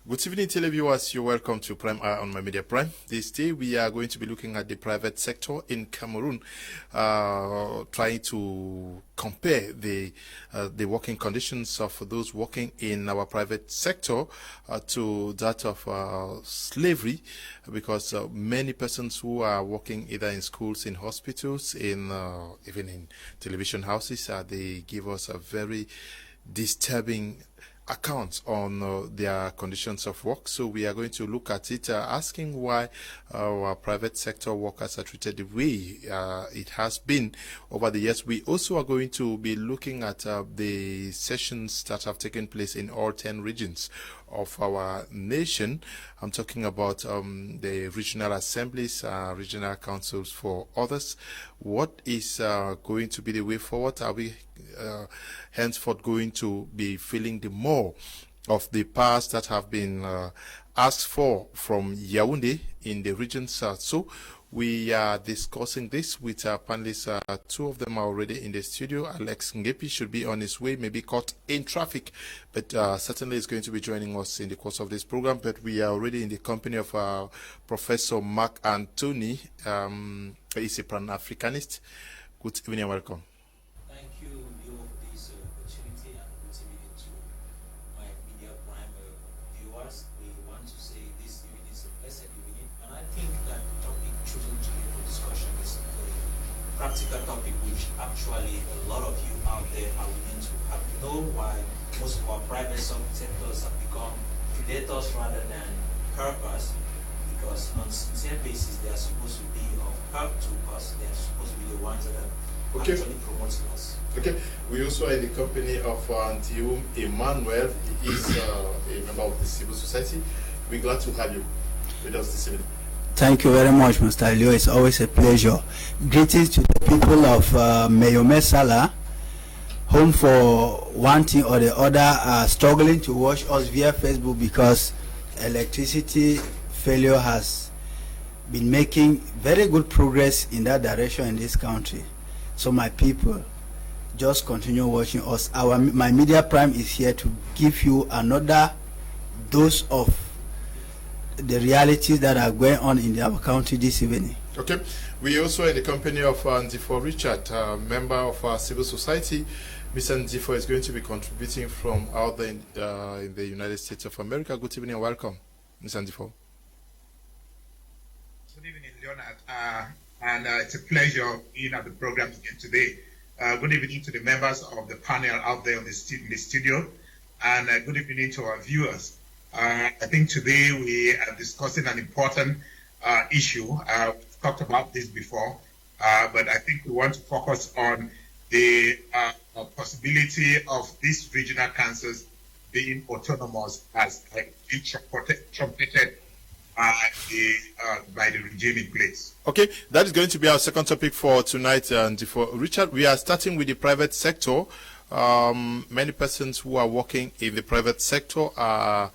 Good evening, televiewers. You're welcome to Prime Hour on My Media Prime. This day, we are going to be looking at the private sector in Cameroon, trying to compare the working conditions of those working in our private sector to that of slavery, because many persons who are working either in schools, in hospitals, in even in television houses, they give us a very disturbing accounts on their conditions of work. So we are going to look at it, asking why our private sector workers are treated the way it has been over the years. We also are going to be looking at the sessions that have taken place in all 10 regions of our nation. I'm talking about the regional assemblies, regional councils for others. What is going to be the way forward? Are we henceforth going to be feeling the more of the powers that have been asked for from Yaoundé in the regions? So we are discussing this with our panelists. Two of them are already in the studio. Alex Nguepi should be on his way, maybe caught in traffic, but certainly is going to be joining us in the course of this program. But we are already in the company of Professor Mac Anthony. He's a Pan-Africanist. Good evening and welcome. Thank you, Leo, for this opportunity, and good evening to my Media Prime viewers. We want to say this evening is a blessed evening, and I think that the topic chosen today for discussion is a practical topic which actually a lot of you out there are willing to have know why most of our private sectors have become predators rather than helpers, because on a sincere basis they are supposed to be of help to us. They are supposed to be the ones that are actually promoting us. Okay. We also are in the company of Ndiwum Emmanuel. He is a member of the civil society. We're glad to have you with us this evening. Thank you very much, Mr. Leo. It's always a pleasure. Greetings to the people of Mayome Sala, whom for one thing or the other are struggling to watch us via Facebook because electricity failure has been making very good progress in that direction in this country. So my people, just continue watching us. My Media Prime is here to give you another dose of the realities that are going on in our country this evening. Okay. We also are in the company of Ndifor Richard, member of our civil society. Mr. Ndifor is going to be contributing from out there in the United States of America. Good evening and welcome, Mr. Ndifor. Good evening, Leonard. And it's a pleasure being at the program again today. Good evening to the members of the panel out there in the studio, and good evening to our viewers. I think today we are discussing an important issue. We've talked about this before, but I think we want to focus on the possibility of these regional councils being autonomous as being trumpeted by the regime in place. Okay, that is going to be our second topic for tonight, Ndifor Richard. We are starting with the private sector. Many persons who are working in the private sector are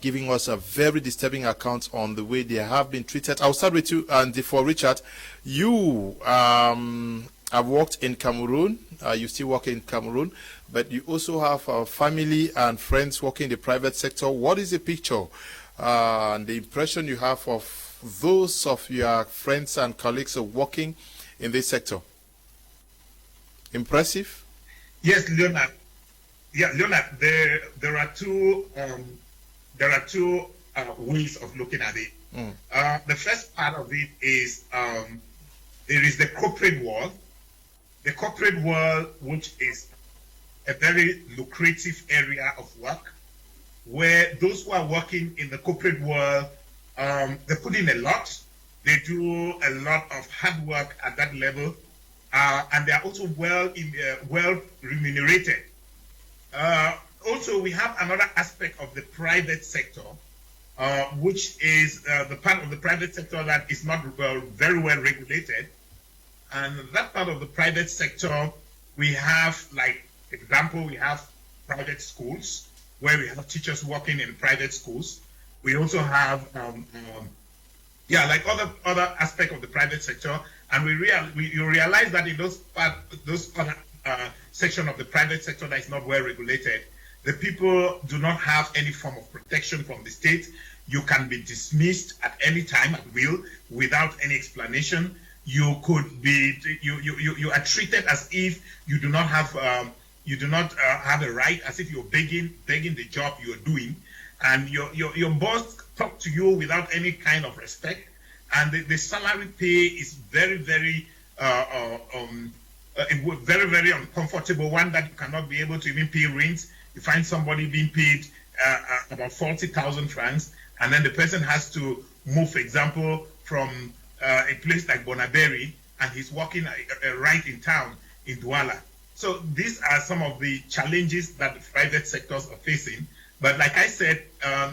giving us a very disturbing account on the way they have been treated. I'll start with you, Ndifor Richard. You have worked in Cameroon. You still work in Cameroon, but you also have family and friends working in the private sector. What is the picture and the impression you have of those of your friends and colleagues working in this sector? Impressive? Yes, Leonard. Yeah, Leonard. There are two ways of looking at it. The first part of it is there is the corporate world. The corporate world, which is a very lucrative area of work, where those who are working in the corporate world, they put in a lot. They do a lot of hard work at that level, and they are also well remunerated. Also, we have another aspect of the private sector, which is the part of the private sector that is not very well regulated. And that part of the private sector, we have, like, example, we have private schools, where we have teachers working in private schools. We also have, like other aspect of the private sector, and you realize that in those other section of the private sector that is not well regulated, The people do not have any form of protection from the state. You can be dismissed at any time at will without any explanation. You could be you are treated as if you do not have a right, as if you're begging the job you're doing, and your boss talk to you without any kind of respect, and the salary pay is very very uncomfortable, one that you cannot be able to even pay rent. You find somebody being paid about 40,000 francs, and then the person has to move, for example, from a place like Bonaberry, and he's working right in town in Douala. So these are some of the challenges that the private sectors are facing. But like I said,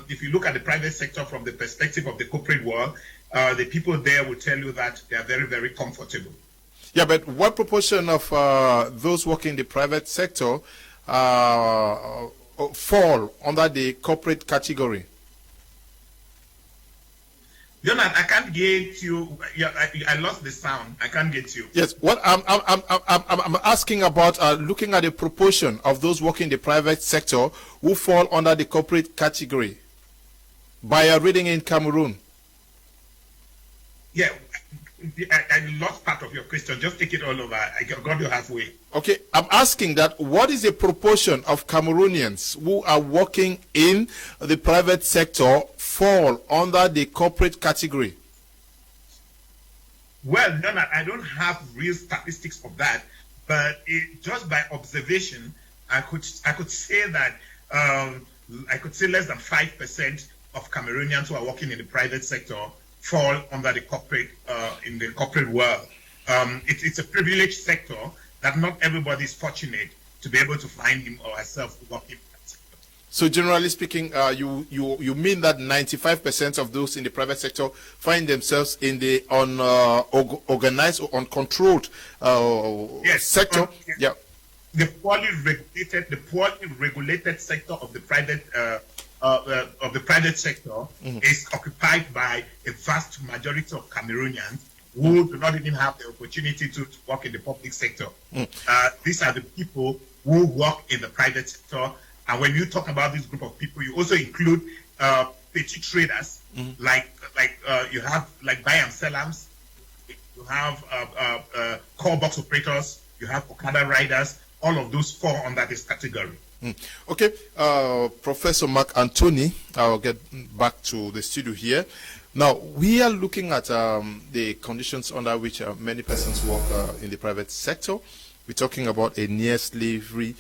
if you look at the private sector from the perspective of the corporate world, the people there will tell you that they are very, very comfortable. Yeah, but what proportion of those working in the private sector fall under the corporate category? Jonathan, I can't get you. Yeah, I lost the sound. I can't get you. Yes, what I'm asking about, looking at the proportion of those working in the private sector who fall under the corporate category by reading in Cameroon. Yeah, I lost part of your question. Just take it all over. I got you halfway. Okay, I'm asking that what is the proportion of Cameroonians who are working in the private sector fall under the corporate category? Well, no, I don't have real statistics of that, but just by observation, I could say that less than 5% of Cameroonians who are working in the private sector fall under the corporate in the corporate world. It's a privileged sector that not everybody is fortunate to be able to find him or herself working in that sector. So generally speaking, you mean that 95% of those in the private sector find themselves in the organized or uncontrolled sector? Yeah. The poorly regulated sector of the private sector is occupied by a vast majority of Cameroonians who do not even have the opportunity to work in the public sector. These are the people who work in the private sector. And when you talk about this group of people, you also include petty traders, like you have like buy and sellers, you have call box operators, you have Okada riders. All of those fall under this category. Okay, Professor Mac Anthony, I'll get back to the studio here. Now, we are looking at the conditions under which many persons work in the private sector. We're talking about a near slavery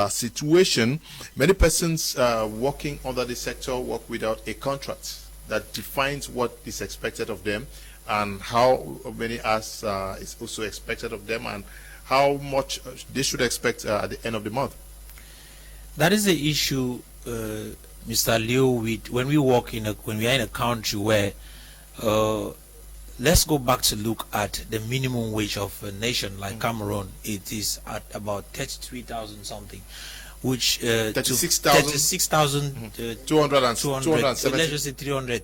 situation. Many persons working under the sector work without a contract that defines what is expected of them and how many hours is also expected of them and how much they should expect at the end of the month. That is the issue, Mr. Leo, with when we work when we are in a country where let's go back to look at the minimum wage of a nation like Cameroon. It is at about 33,000 something, which 36,270. Let's just say 300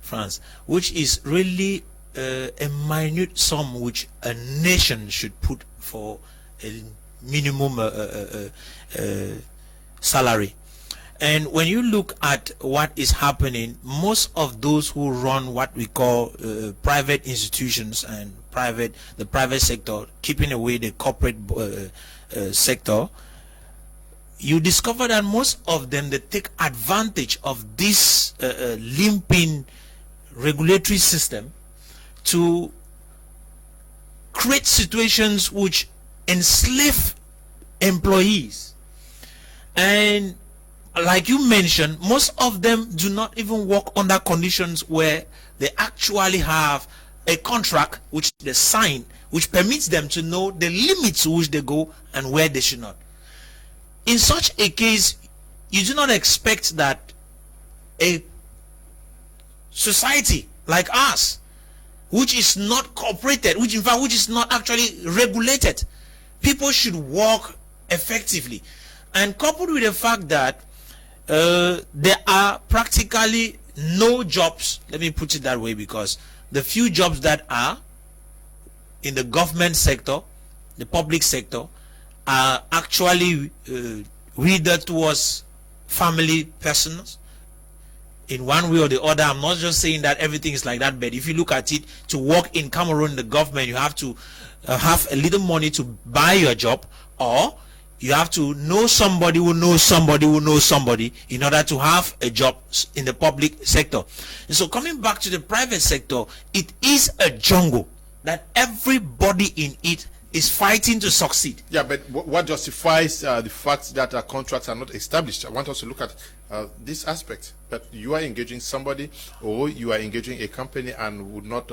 francs, which is really a minute sum which a nation should put for a minimum salary. And when you look at what is happening, most of those who run what we call private institutions and the private sector, keeping away the corporate sector, you discover that most of them, they take advantage of this limping regulatory system to create situations which enslave employees. And like you mentioned, most of them do not even work under conditions where they actually have a contract which they sign, which permits them to know the limits to which they go and where they should not. In such a case, you do not expect that a society like us, which is not cooperated, which is not actually regulated, people should work effectively. And coupled with the fact that there are practically no jobs, let me put it that way, because the few jobs that are in the government sector, the public sector, are actually withered towards family persons in one way or the other. I'm not just saying that everything is like that, but if you look at it, to work in Cameroon, the government, you have to have a little money to buy your job, or you have to know somebody who knows somebody who knows somebody in order to have a job in the public sector. And so coming back to the private sector, it is a jungle that everybody in it is fighting to succeed. Yeah, but what justifies the fact that contracts are not established? I want us to look at this aspect, that you are engaging somebody or you are engaging a company and would not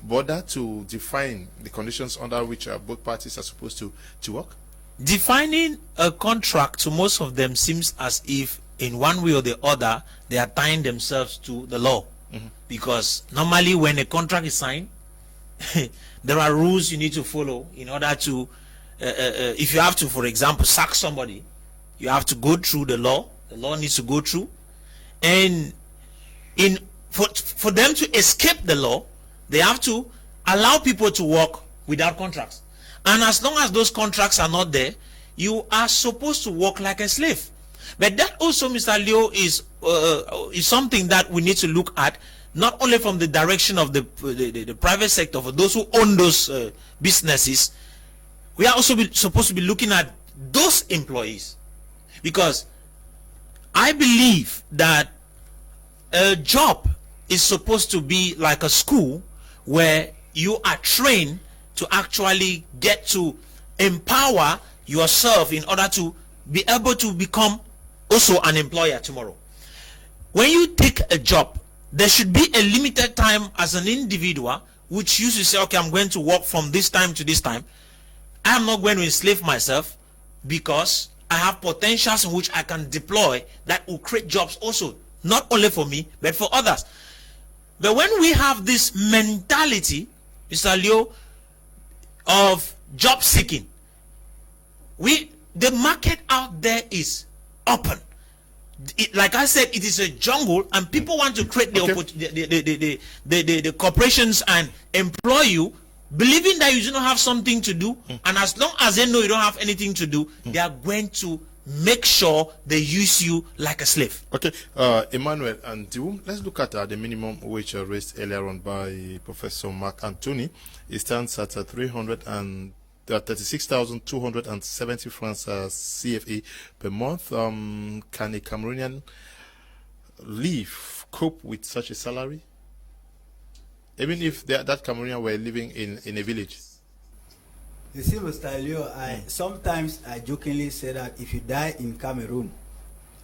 bother to define the conditions under which both parties are supposed to work? Defining a contract to most of them seems as if in one way or the other they are tying themselves to the law. Because normally when a contract is signed, there are rules you need to follow in order to if you have to, for example, sack somebody, you have to go through the law needs to go through, and for them to escape the law, they have to allow people to work without contracts. And as long as those contracts are not there, you are supposed to work like a slave. But that also, Mr. Leo, is something that we need to look at, not only from the direction of the private sector, for those who own those businesses. We are also supposed to be looking at those employees, because I believe that a job is supposed to be like a school where you are trained to actually get to empower yourself in order to be able to become also an employer tomorrow. When you take a job, there should be a limited time as an individual which you should say, okay, I'm going to work from this time to this time. I'm not going to enslave myself, because I have potentials in which I can deploy that will create jobs also, not only for me but for others. But when we have this mentality, Mr. Leo, of job seeking, the market out there is open. Like I said, it is a jungle, and people want to create the corporations and employ you, believing that you do not have something to do, and as long as they know you don't have anything to do, they are going to make sure they use you like a slave. Okay, Emmanuel and Ndiwum, let's look at the minimum wage raised earlier on by Professor Mac Anthony. It stands at 36,270 francs CFA per month. Can a Cameroonian cope with such a salary, even if that Cameroonian were living in a village? You see, Mr. Leo, sometimes I jokingly say that if you die in Cameroon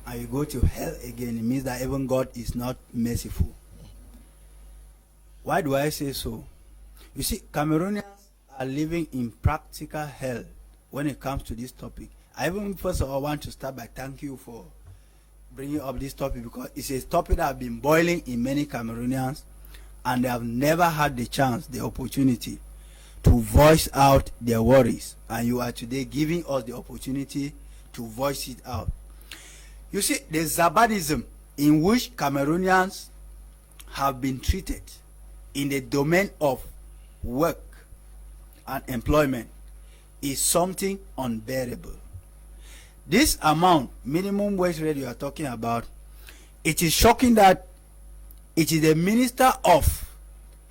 and you go to hell again, it means that even God is not merciful. Why do I say so? You see, Cameroonians are living in practical hell when it comes to this topic. I even first of all want to start by thanking you for bringing up this topic, because it's a topic that has been boiling in many Cameroonians, and they have never had the opportunity to voice out their worries, and you are today giving us the opportunity to voice it out. You see, the Zabadism in which Cameroonians have been treated in the domain of work and employment is something unbearable. This amount, minimum wage rate you are talking about, it is shocking that it is the Minister of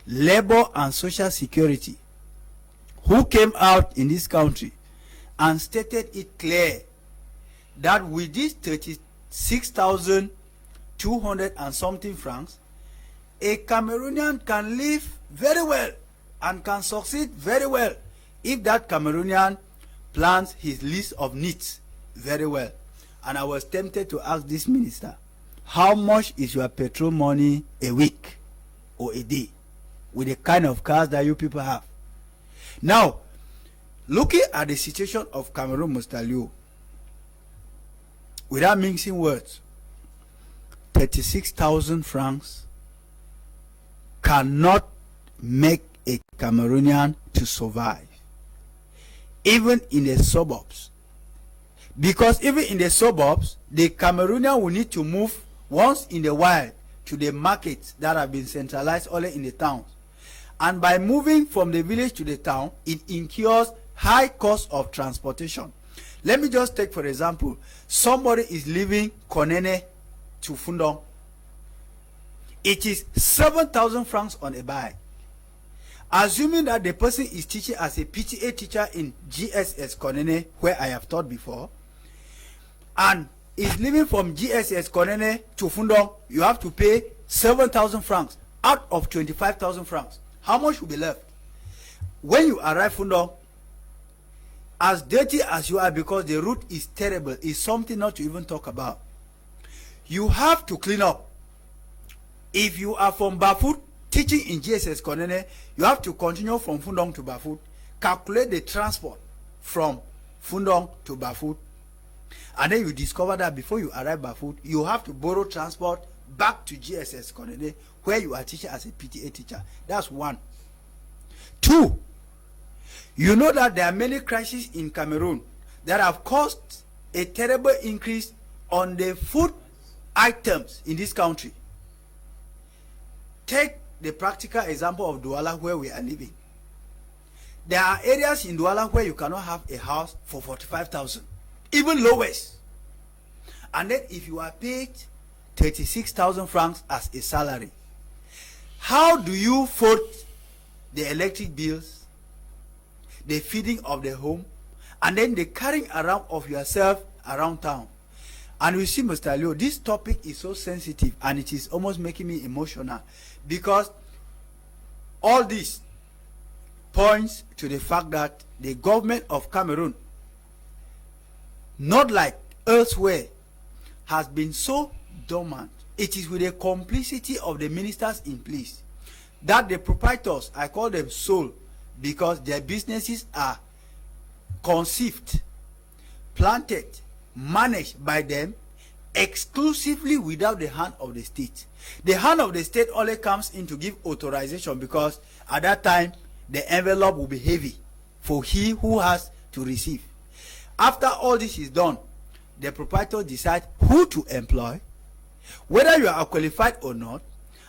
Labor and Social Security who came out in this country and stated it clear that with this 36,200 and something francs, a Cameroonian can live very well and can succeed very well if that Cameroonian plans his list of needs very well. And I was tempted to ask this minister, how much is your petrol money a week or a day with the kind of cars that you people have? Now, looking at the situation of Cameroon, Mr. Leo, without mixing words, 36,000 francs cannot make a Cameroonian to survive, even in the suburbs. Because even in the suburbs, the Cameroonian will need to move once in a while to the markets that have been centralized only in the towns. And by moving from the village to the town, it incurs high cost of transportation. Let me just take, for example, somebody is leaving Konene to Fundong, it is 7,000 francs on a buy. Assuming that the person is teaching as a PTA teacher in GSS Konene, where I have taught before, and is leaving from GSS Konene to Fundong, you have to pay 7,000 francs out of 25,000 francs. How much will be left? When you arrive Fundong, as dirty as you are, because the route is terrible, is something not to even talk about. You have to clean up. If you are from Bafut, teaching in GSS Konene, you have to continue from Fundong to Bafut, calculate the transport from Fundong to Bafut, and then you discover that before you arrive Bafut, you have to borrow transport back to GSS Konene, where you are teaching as a PTA teacher. That's one. Two, you know that there are many crises in Cameroon that have caused a terrible increase on the food items in this country. Take the practical example of Douala, where we are living. There are areas in Douala where you cannot have a house for 45,000, even lowest. And then if you are paid 36,000 francs as a salary, how do you foot the electric bills, the feeding of the home, and then the carrying around of yourself around town? And you see, Mr. Leo, this topic is so sensitive and it is almost making me emotional, because all this points to the fact that the government of Cameroon, not like elsewhere, has been so dormant. It is with the complicity of the ministers in place that the proprietors, I call them soul, because their businesses are conceived, planted, managed by them exclusively without the hand of the state. The hand of the state only comes in to give authorization, because at that time the envelope will be heavy for he who has to receive. After all this is done, the proprietor decides who to employ, whether you are qualified or not.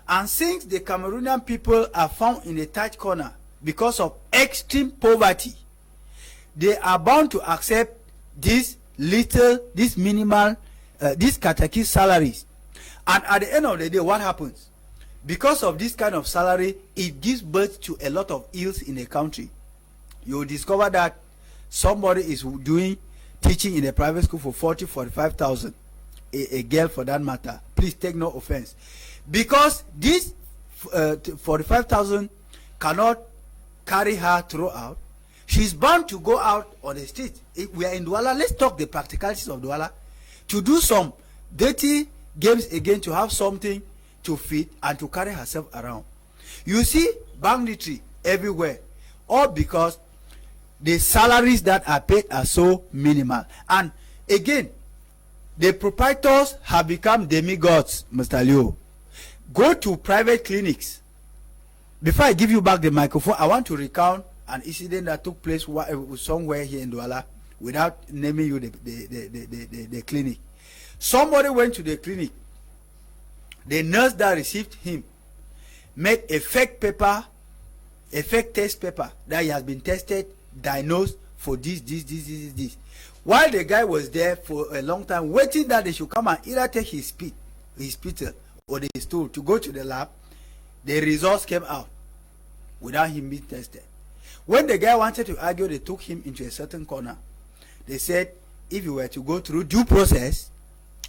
And since the Cameroonian people are found in a tight corner because of extreme poverty, they are bound to accept these minimal, these catechist salaries. And at the end of the day, what happens? Because of this kind of salary, it gives birth to a lot of ills in the country. You will discover that somebody is doing teaching in a private school for 45,000, a girl for that matter. Please take no offense, because this 45,000 cannot carry her throughout. She's bound to go out on the street. If we are in Douala, let's talk the practicalities of Douala, to do some dirty games again, to have something to feed and to carry herself around. You see banditry everywhere, all because the salaries that are paid are so minimal. And again, the proprietors have become demigods, Mr. Leo. Go to private clinics. Before I give you back the microphone, I want to recount an incident that took place somewhere here in Douala, without naming you the clinic. Somebody went to the clinic. The nurse that received him made a fake paper, a fake test paper that he has been tested, diagnosed for this. While the guy was there for a long time, waiting that they should come and either take his spittle or the stool to go to the lab, the results came out without him being tested. When the guy wanted to argue, they took him into a certain corner. They said, if you were to go through due process,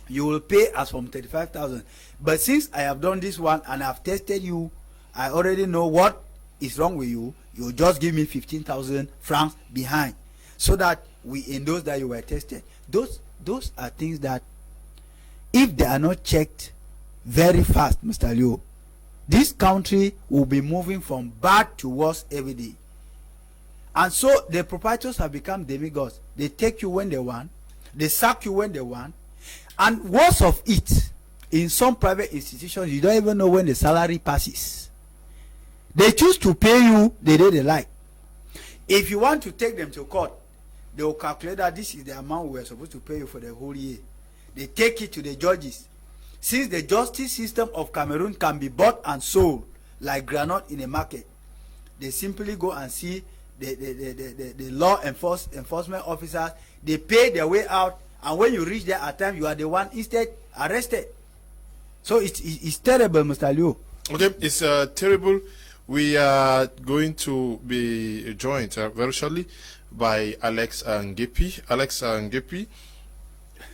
you will pay as from 35,000. But since I have done this one and I've tested you, I already know what is wrong with you. You'll just give me 15,000 francs behind, so that we endorse that you were tested. Those are things that, if they are not checked very fast, Mr. Leo, this country will be moving from bad to worse every day. And so the proprietors have become demigods. They take you when they want, they sack you when they want, and worst of it, in some private institutions, you don't even know when the salary passes. They choose to pay you the day they like. If you want to take them to court, they will calculate that this is the amount we are supposed to pay you for the whole year. They take it to the judges. Since the justice system of Cameroon can be bought and sold like granite in a market, they simply go and see the law enforcement officers. They pay their way out, And when you reach there at time, you are the one instead arrested. So it's terrible, Mr. Liu. Okay, it's terrible. We are going to be joined very shortly by Alex Nguepi. Alex Nguepi,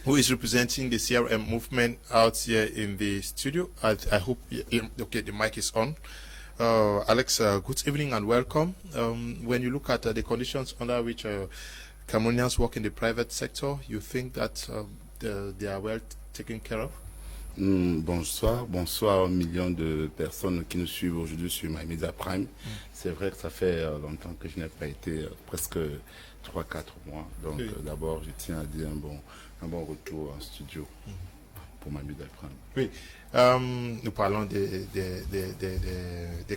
who is representing the CRM movement out here in the studio. I hope, okay, the mic is on. Alex, good evening and welcome. When you look at the conditions under which Cameroonians work in the private sector, you think that they are well taken care of? Bonsoir aux millions de personnes qui nous suivent aujourd'hui sur My Media Prime. C'est vrai que ça fait longtemps que je n'ai pas été, presque 3-4 mois. Donc d'abord, je tiens à dire un bon retour en studio pour My Media Prime. Oui, nous parlons des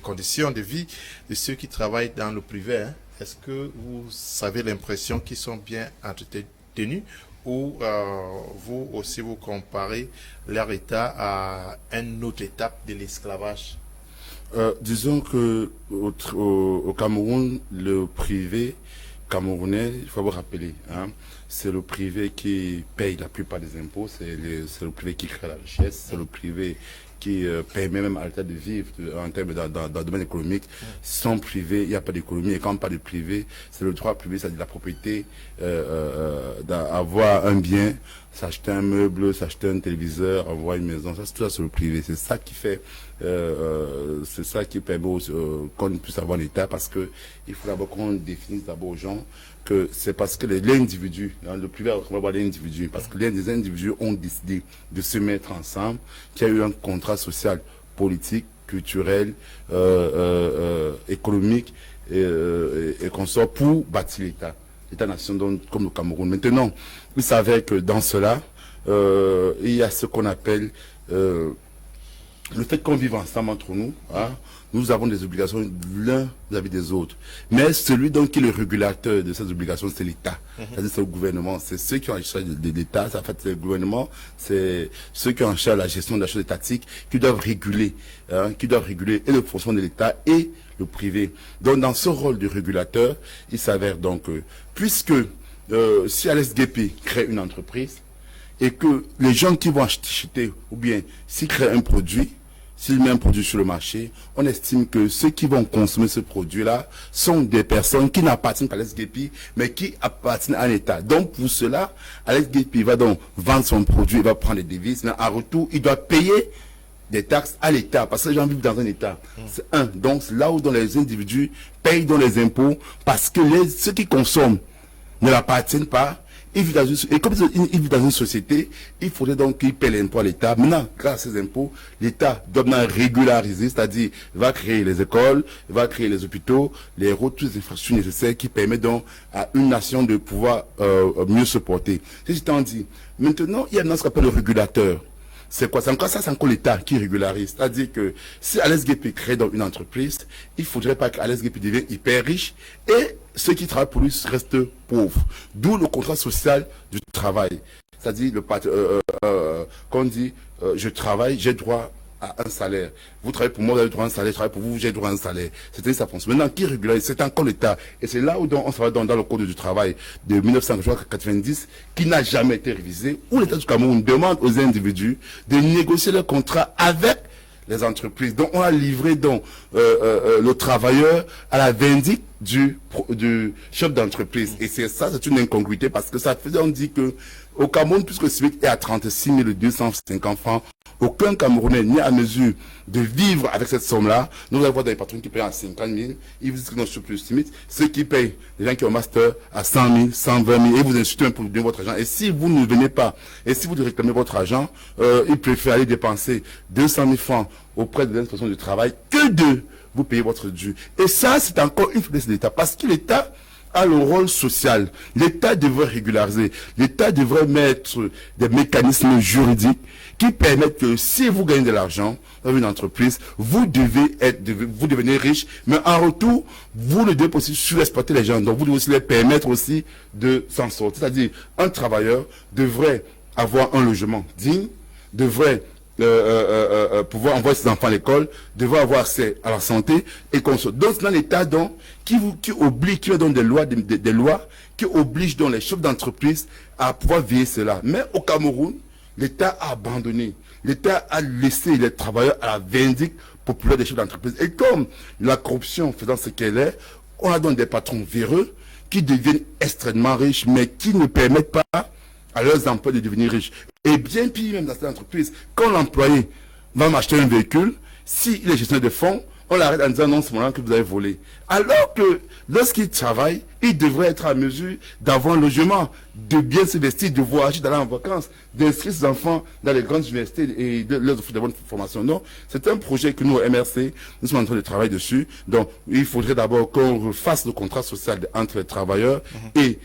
conditions de vie de ceux qui travaillent dans le privé. Hein. Est-ce que vous avez l'impression qu'ils sont bien entretenus? Ou vous aussi vous comparez leur état à une autre étape de l'esclavage? Disons que au Cameroun, le privé camerounais, il faut vous rappeler, hein, c'est le privé qui paye la plupart des impôts, c'est le privé qui crée la richesse, c'est le privé qui permet même à l'État de vivre en termes dans le domaine économique. Sans privé, il n'y a pas d'économie. Et quand on parle de privé, c'est le droit privé, c'est-à-dire la propriété, d'avoir un bien, s'acheter un meuble, s'acheter un téléviseur, avoir une maison. Ça, tout ça, c'est le privé. C'est ça qui fait, c'est ça qui permet qu'on puisse avoir l'État, parce que il faut d'abord qu'on définisse d'abord aux gens que c'est parce que l'individu, dans le privé, on va voir l'individu, parce que les individus ont décidé de se mettre ensemble, qu'il y a eu un contrat social, politique, culturel, économique, et qu'on sort pour bâtir l'État. L'État-nation comme le Cameroun. Maintenant, il s'avère que dans cela, il y a ce qu'on appelle le fait qu'on vive ensemble entre nous. Hein, nous avons des obligations l'un vis-à-vis des autres. Mais celui donc qui est le régulateur de ces obligations, c'est l'État. C'est-à-dire c'est le gouvernement. C'est ceux qui ont en charge de l'État. En fait, c'est le gouvernement. C'est ceux qui ont en charge la gestion de la chose étatique qui doivent réguler, hein, et le fonctionnement de l'État et le privé. Donc, dans ce rôle de régulateur, il s'avère donc puisque si Alex Nguepi crée une entreprise et que les gens qui vont acheter, ou bien s'il crée un produit, s'il met un produit sur le marché, on estime que ceux qui vont consommer ce produit-là sont des personnes qui n'appartiennent pas à Alex Nguepi, mais qui appartiennent à l'État. Donc, pour cela, Alex Nguepi va donc vendre son produit, il va prendre des devises, mais en retour, il doit payer des taxes à l'État, parce que les gens vivent dans un État. C'est un. Donc, c'est là où les individus payent dans les impôts, parce que ceux qui consomment ne l'appartiennent pas. Et comme ils vivent dans une société, il faudrait donc qu'ils paient l'impôt à l'État. Maintenant, grâce à ces impôts, l'État doit maintenant régulariser, c'est-à-dire il va créer les écoles, il va créer les hôpitaux, les routes, toutes les infrastructures nécessaires qui permettent donc à une nation de pouvoir mieux se porter. C'est ce qu'on dit. Maintenant, il y a ce qu'on appelle le régulateur. C'est quoi? C'est encore l'État qui régularise. C'est-à-dire que si Alex Nguepi crée dans une entreprise, il ne faudrait pas qu'Alex Nguepi devienne hyper riche et ceux qui travaillent pour lui restent pauvres. D'où le contrat social du travail. C'est-à-dire, quand on dit je travaille, j'ai droit à un salaire. Vous travaillez pour moi, vous avez droit à un salaire. Je travaille pour vous, j'ai droit à un salaire. C'est-à-dire, ça fonctionne. Maintenant, qui régularise? C'est encore l'État. Et c'est là où on se va dans le code du travail de 1990, qui n'a jamais été révisé, où l'État du Cameroun demande aux individus de négocier leur contrat avec les entreprises. Donc, on a livré donc le travailleur à la vindicte du chef d'entreprise. Et c'est ça, c'est une incongruité, parce que ça faisait, on dit que au Cameroun, puisque le SMIC est à 36 250 francs, aucun Camerounais n'est à mesure de vivre avec cette somme-là. Nous allons voir des patrons qui payent à 50 000, ils vous disent qu'ils n'ont plus de limite. Ceux qui payent, les gens qui ont master, à 100 000, 120 000, et vous insultez un peu de votre argent. Et si vous ne venez pas, et si vous réclamez votre argent, ils préfèrent aller dépenser 200 000 francs auprès de l'inspection du travail que de vous payer votre dû. Et ça, c'est encore une faiblesse de l'État, parce que l'État a le rôle social. L'État devrait régulariser. L'État devrait mettre des mécanismes juridiques qui permettent que si vous gagnez de l'argent dans une entreprise, vous devenez riche, mais en retour, vous ne devez pas aussi surexploiter les gens. Donc, vous devez aussi les permettre aussi de s'en sortir. C'est-à-dire, un travailleur devrait avoir un logement digne, devrait pouvoir envoyer ses enfants à l'école, devoir avoir accès à la santé et qu'on se donne dans l'État donc qui oblige, qui donne des lois, des lois qui obligent donc les chefs d'entreprise à pouvoir veiller cela. Mais au Cameroun, l'État a abandonné. L'État a laissé les travailleurs à la vindicte populaire des chefs d'entreprise. Et comme la corruption faisant ce qu'elle est, on a donc des patrons véreux qui deviennent extrêmement riches, mais qui ne permettent pas à leurs emplois de devenir riches. Et bien pire, même dans cette entreprise, quand l'employé va m'acheter un véhicule, s'il est gestionnaire de fonds, on l'arrête en disant non, c'est mon que vous avez volé. Alors que lorsqu'il travaille, il devrait être à mesure d'avoir un logement, de bien se vestir, de voyager, d'aller en vacances, d'inscrire ses enfants dans les grandes universités et de leur offrir de bonnes formations. Non, c'est un projet que nous, au MRC, nous sommes en train de travailler dessus. Donc, il faudrait d'abord qu'on refasse le contrat social entre les travailleurs et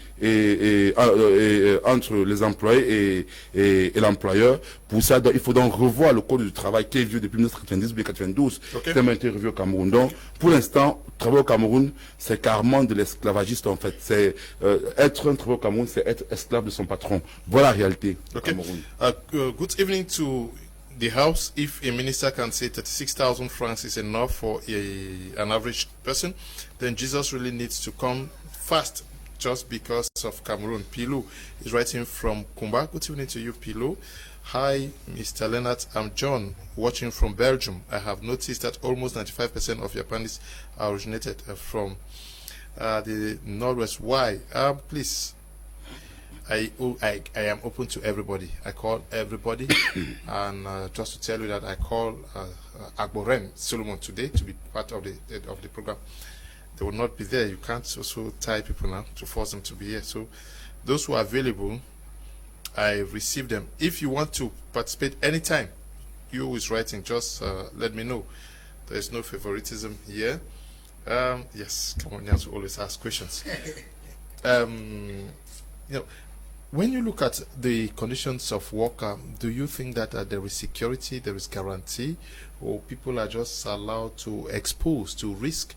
entre les employés et l'employeur. Pour ça, donc, il faut donc revoir le code du travail qui est vieux depuis 1990 ou 1992. Okay. C'est été revu au Cameroun. Donc, pour l'instant, travailler au Cameroun, c'est carrément de l'esclavagiste en fait. C'est être un travailleur au Cameroun, c'est être esclave de son patron. Voilà la réalité au Cameroun. Good evening to the House. If a minister can say 36,000 francs is enough for an average person, then Jesus really needs to come fast just because of Cameroon. Pilou is writing from Kumba. Good evening to you, Pilou. Hi, Mr. Leonard. I'm John, watching from Belgium. I have noticed that almost 95% of your panelists are originated from the Northwest. Why? Please, I am open to everybody. I call everybody, and just to tell you that I call Agboren Solomon today to be part of the program. They will not be there. You can't also tie people now to force them to be here. So, those who are available, I receive them. If you want to participate anytime, you who is writing, just let me know. There is no favoritism here. Yes, Cameroonians will always ask questions. You know, when you look at the conditions of work, do you think that there is security, there is guarantee, or people are just allowed to expose to risk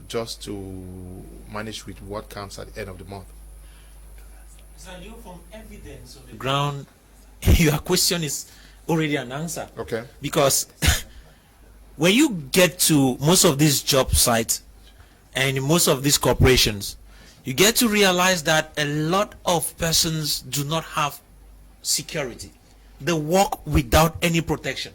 just to manage with what comes at the end of the month? From evidence on the ground, your question is already an answer. Okay. Because when you get to most of these job sites and most of these corporations, you get to realize that a lot of persons do not have security. They work without any protection.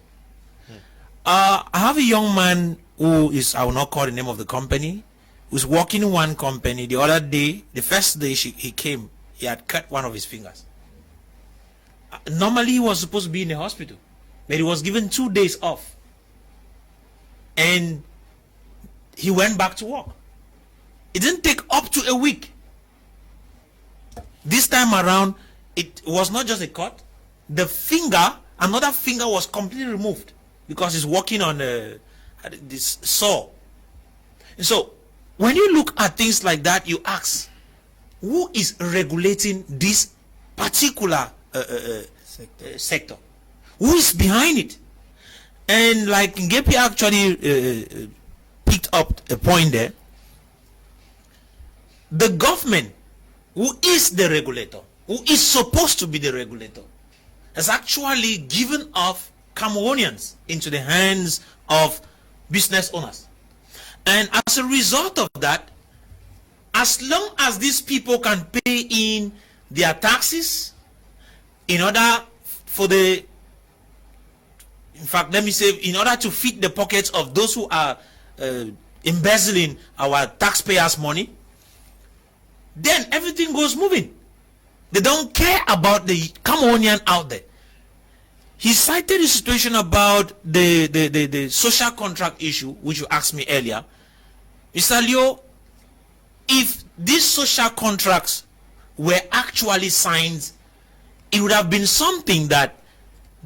I have a young man who is, I will not call the name of the company, who's working in one company. The other day, the first day he came, he had cut one of his fingers. Normally he was supposed to be in the hospital, but he was given 2 days off. And he went back to work. It didn't take up to a week. This time around, it was not just a cut. The finger, another finger was completely removed because he's working on this saw. And so, when you look at things like that, you ask, who is regulating this particular sector? Who is behind it? And like Nguepi actually picked up a point there. The government, who is the regulator, who is supposed to be the regulator, has actually given off Cameroonians into the hands of business owners. And as a result of that, as long as these people can pay in their taxes in order for the, in fact, let me say, in order to feed the pockets of those who are embezzling our taxpayers' money, then everything goes moving. They don't care about the Cameroonian out there. He cited the situation about the social contract issue, which you asked me earlier. Mr. Leo, if these social contracts were actually signed, it would have been something that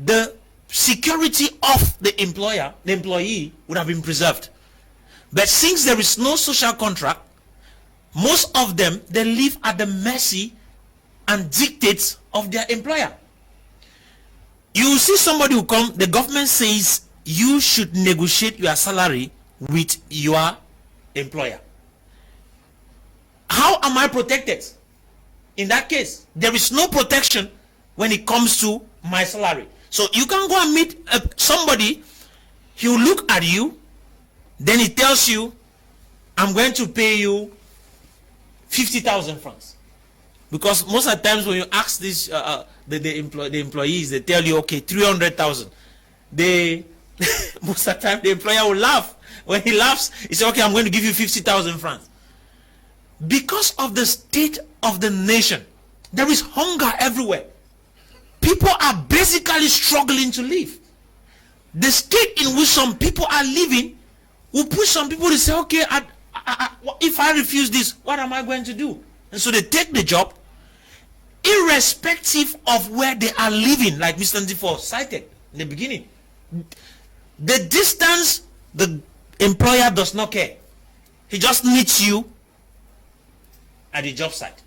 the security of the employer, the employee, would have been preserved. But since there is no social contract, most of them, they live at the mercy and dictates of their employer. You see somebody who come, the government says you should negotiate your salary with your employer. How am I protected? In that case, there is no protection when it comes to my salary. So you can go and meet somebody, he will look at you, then he tells you, I'm going to pay you 50,000 francs. Because most of the times when you ask this, the employees, they tell you, okay, 300,000. Most of the time the employer will laugh. When he laughs, he says, okay, I'm going to give you 50,000 francs. Because of the state of the nation, there is hunger everywhere. People are basically struggling to live. The state in which some people are living will push some people to say, okay, if I refuse this, what am I going to do? And so they take the job, irrespective of where they are living, like Mr. Ndifor cited in the beginning. The distance, the employer does not care. He just needs you at the job site.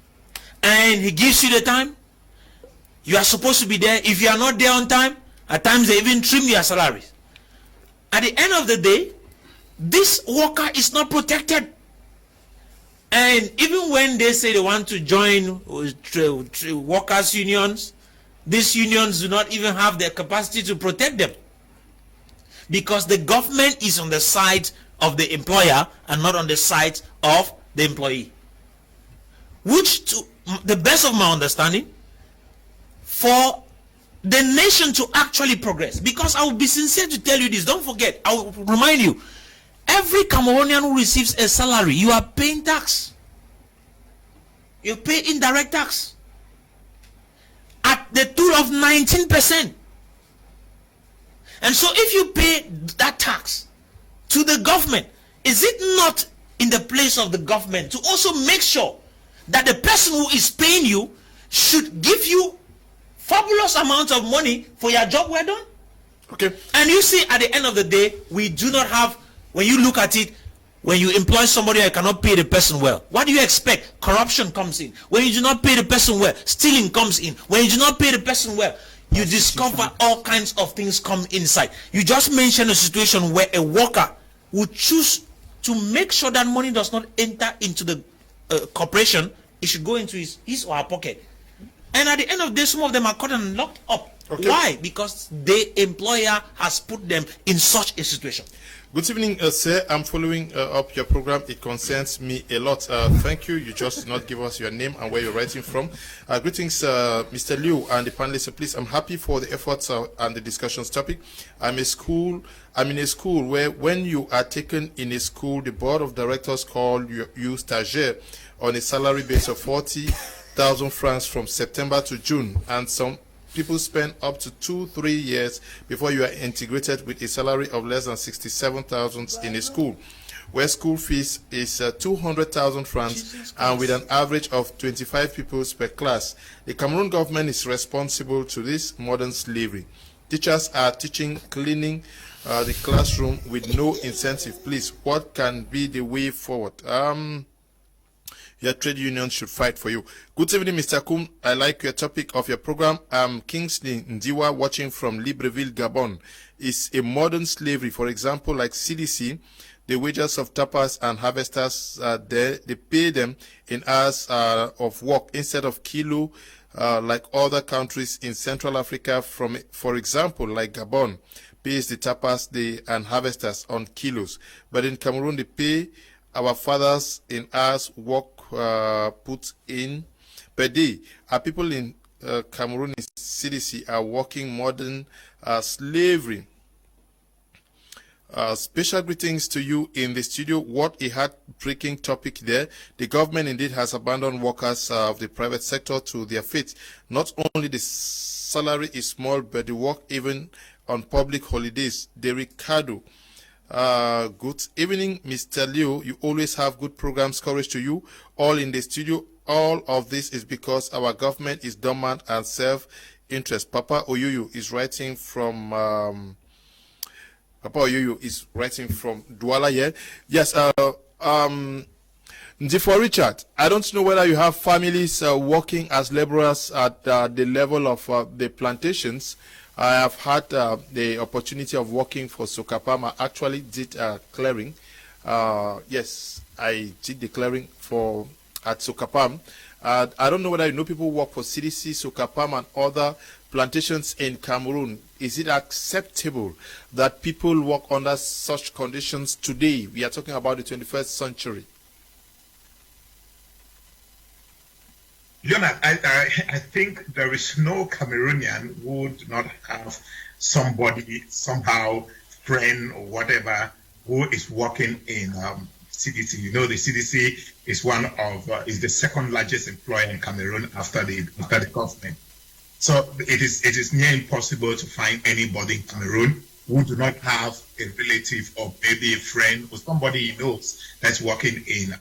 And he gives you the time. You are supposed to be there. If you are not there on time, at times they even trim your salaries. At the end of the day, this worker is not protected. And even when they say they want to join workers' unions, these unions do not even have the capacity to protect them. Because the government is on the side of the employer and not on the side of the employee. Which, to the best of my understanding, for the nation to actually progress, because I will be sincere to tell you this, don't forget, I will remind you, every Cameroonian who receives a salary, you are paying tax. You pay indirect tax at the tool of 19%. And so if you pay that tax to the government, is it not in the place of the government to also make sure that the person who is paying you should give you fabulous amounts of money for your job well done? Okay. And you see, at the end of the day, we do not have, when you look at it, when you employ somebody and cannot pay the person well, what do you expect? Corruption comes in. When you do not pay the person well, stealing comes in. When you do not pay the person well, you discover all kinds of things come inside. You just mentioned a situation where a worker would choose to make sure that money does not enter into the corporation. It should go into his or her pocket. And at the end of the day, some of them are caught and locked up. Okay. Why? Because the employer has put them in such a situation. Good evening, sir. I'm following up your program. It concerns me a lot. Thank you. You just did not give us your name and where you're writing from. Greetings, Mr. Liu and the panelists. Please, I'm happy for the efforts and the discussions topic. I'm in a school where when you are taken in a school, the board of directors call you stagiaire on a salary base of 40,000 francs from September to June, and some people spend up to 2-3 years before you are integrated with a salary of less than 67,000 in a school, where school fees is 200,000 francs and with an average of 25 pupils per class. The Cameroon government is responsible to this modern slavery. Teachers are teaching, cleaning the classroom with no incentive. Please, what can be the way forward? Your trade union should fight for you. Good evening, Mr. Kum. I like your topic of your program. I'm Kingsley Ndiwa, watching from Libreville, Gabon. It's a modern slavery. For example, like CDC, the wages of tappers and harvesters, they pay them in hours of work instead of kilo, like other countries in Central Africa. For example, like Gabon, pays the tappers and harvesters on kilos. But in Cameroon, they pay our fathers in hours work put in per day. Our people in Cameroon in CDC are working modern slavery. Special greetings to you in the studio. What a heartbreaking topic there. The government indeed has abandoned workers of the private sector to their fate. Not only the salary is small, but the work even on public holidays. De Ricardo. Good evening, Mr. Liu. You always have good programs. Courage to you. All in the studio. All of this is because our government is dormant and self-interest. Papa Oyuyu is writing from Douala here. Yes. Ndifor Richard, I don't know whether you have families working as laborers at the level of the plantations. I have had the opportunity of working for Sokapam. I actually did clearing. Yes, I did the clearing at Sokapam. I don't know whether you know people who work for CDC, Sokapam, and other plantations in Cameroon. Is it acceptable that people work under such conditions today? We are talking about the 21st century. Leonard, I think there is no Cameroonian who would not have somebody, somehow, friend or whatever, who is working in CDC. You know, the CDC is is the second largest employer in Cameroon after the government. So it is near impossible to find anybody in Cameroon who do not have a relative or maybe a friend or somebody he knows that's working in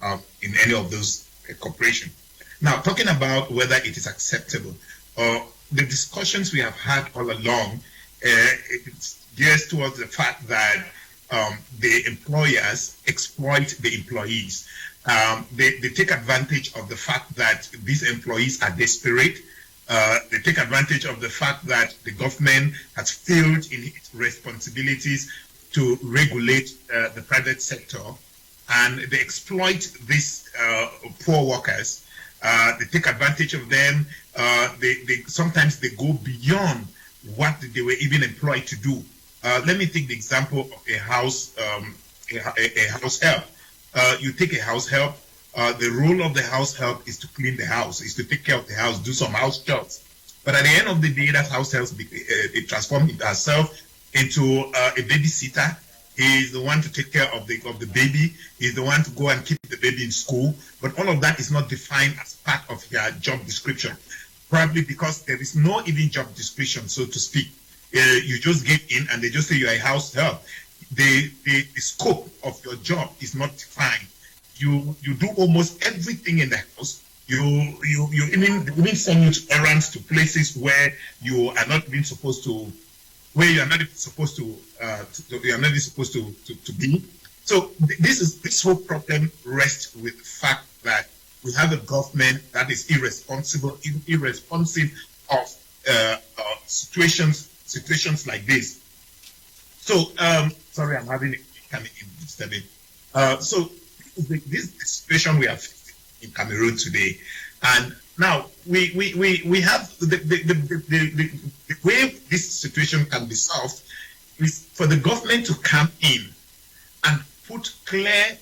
any of those corporations. Now, talking about whether it is acceptable, the discussions we have had all along, it gears towards the fact that the employers exploit the employees. They take advantage of the fact that these employees are desperate. They take advantage of the fact that the government has failed in its responsibilities to regulate the private sector, and they exploit these poor workers. They take advantage of them. Sometimes they go beyond what they were even employed to do. Let me take the example of a house help. You take a house help. The role of the house help is to clean the house, is to take care of the house, do some house jobs. But at the end of the day, that house help it transforms herself into a babysitter. He is the one to take care of the baby. He is the one to go and keep the baby in school. But all of that is not defined as part of your job description, probably because there is no even job description, so to speak. You just get in and they just say you're a house help. The scope of your job is not defined. You do almost everything in the house. You even send you to errands to places where you are not even supposed to. Where you are not supposed to be. So this whole problem rests with the fact that we have a government that is irresponsive of situations like this. So sorry, I'm having a kind of disturbing. So this situation we have in Cameroon today, and now we have the way this situation can be solved is for the government to come in and put clear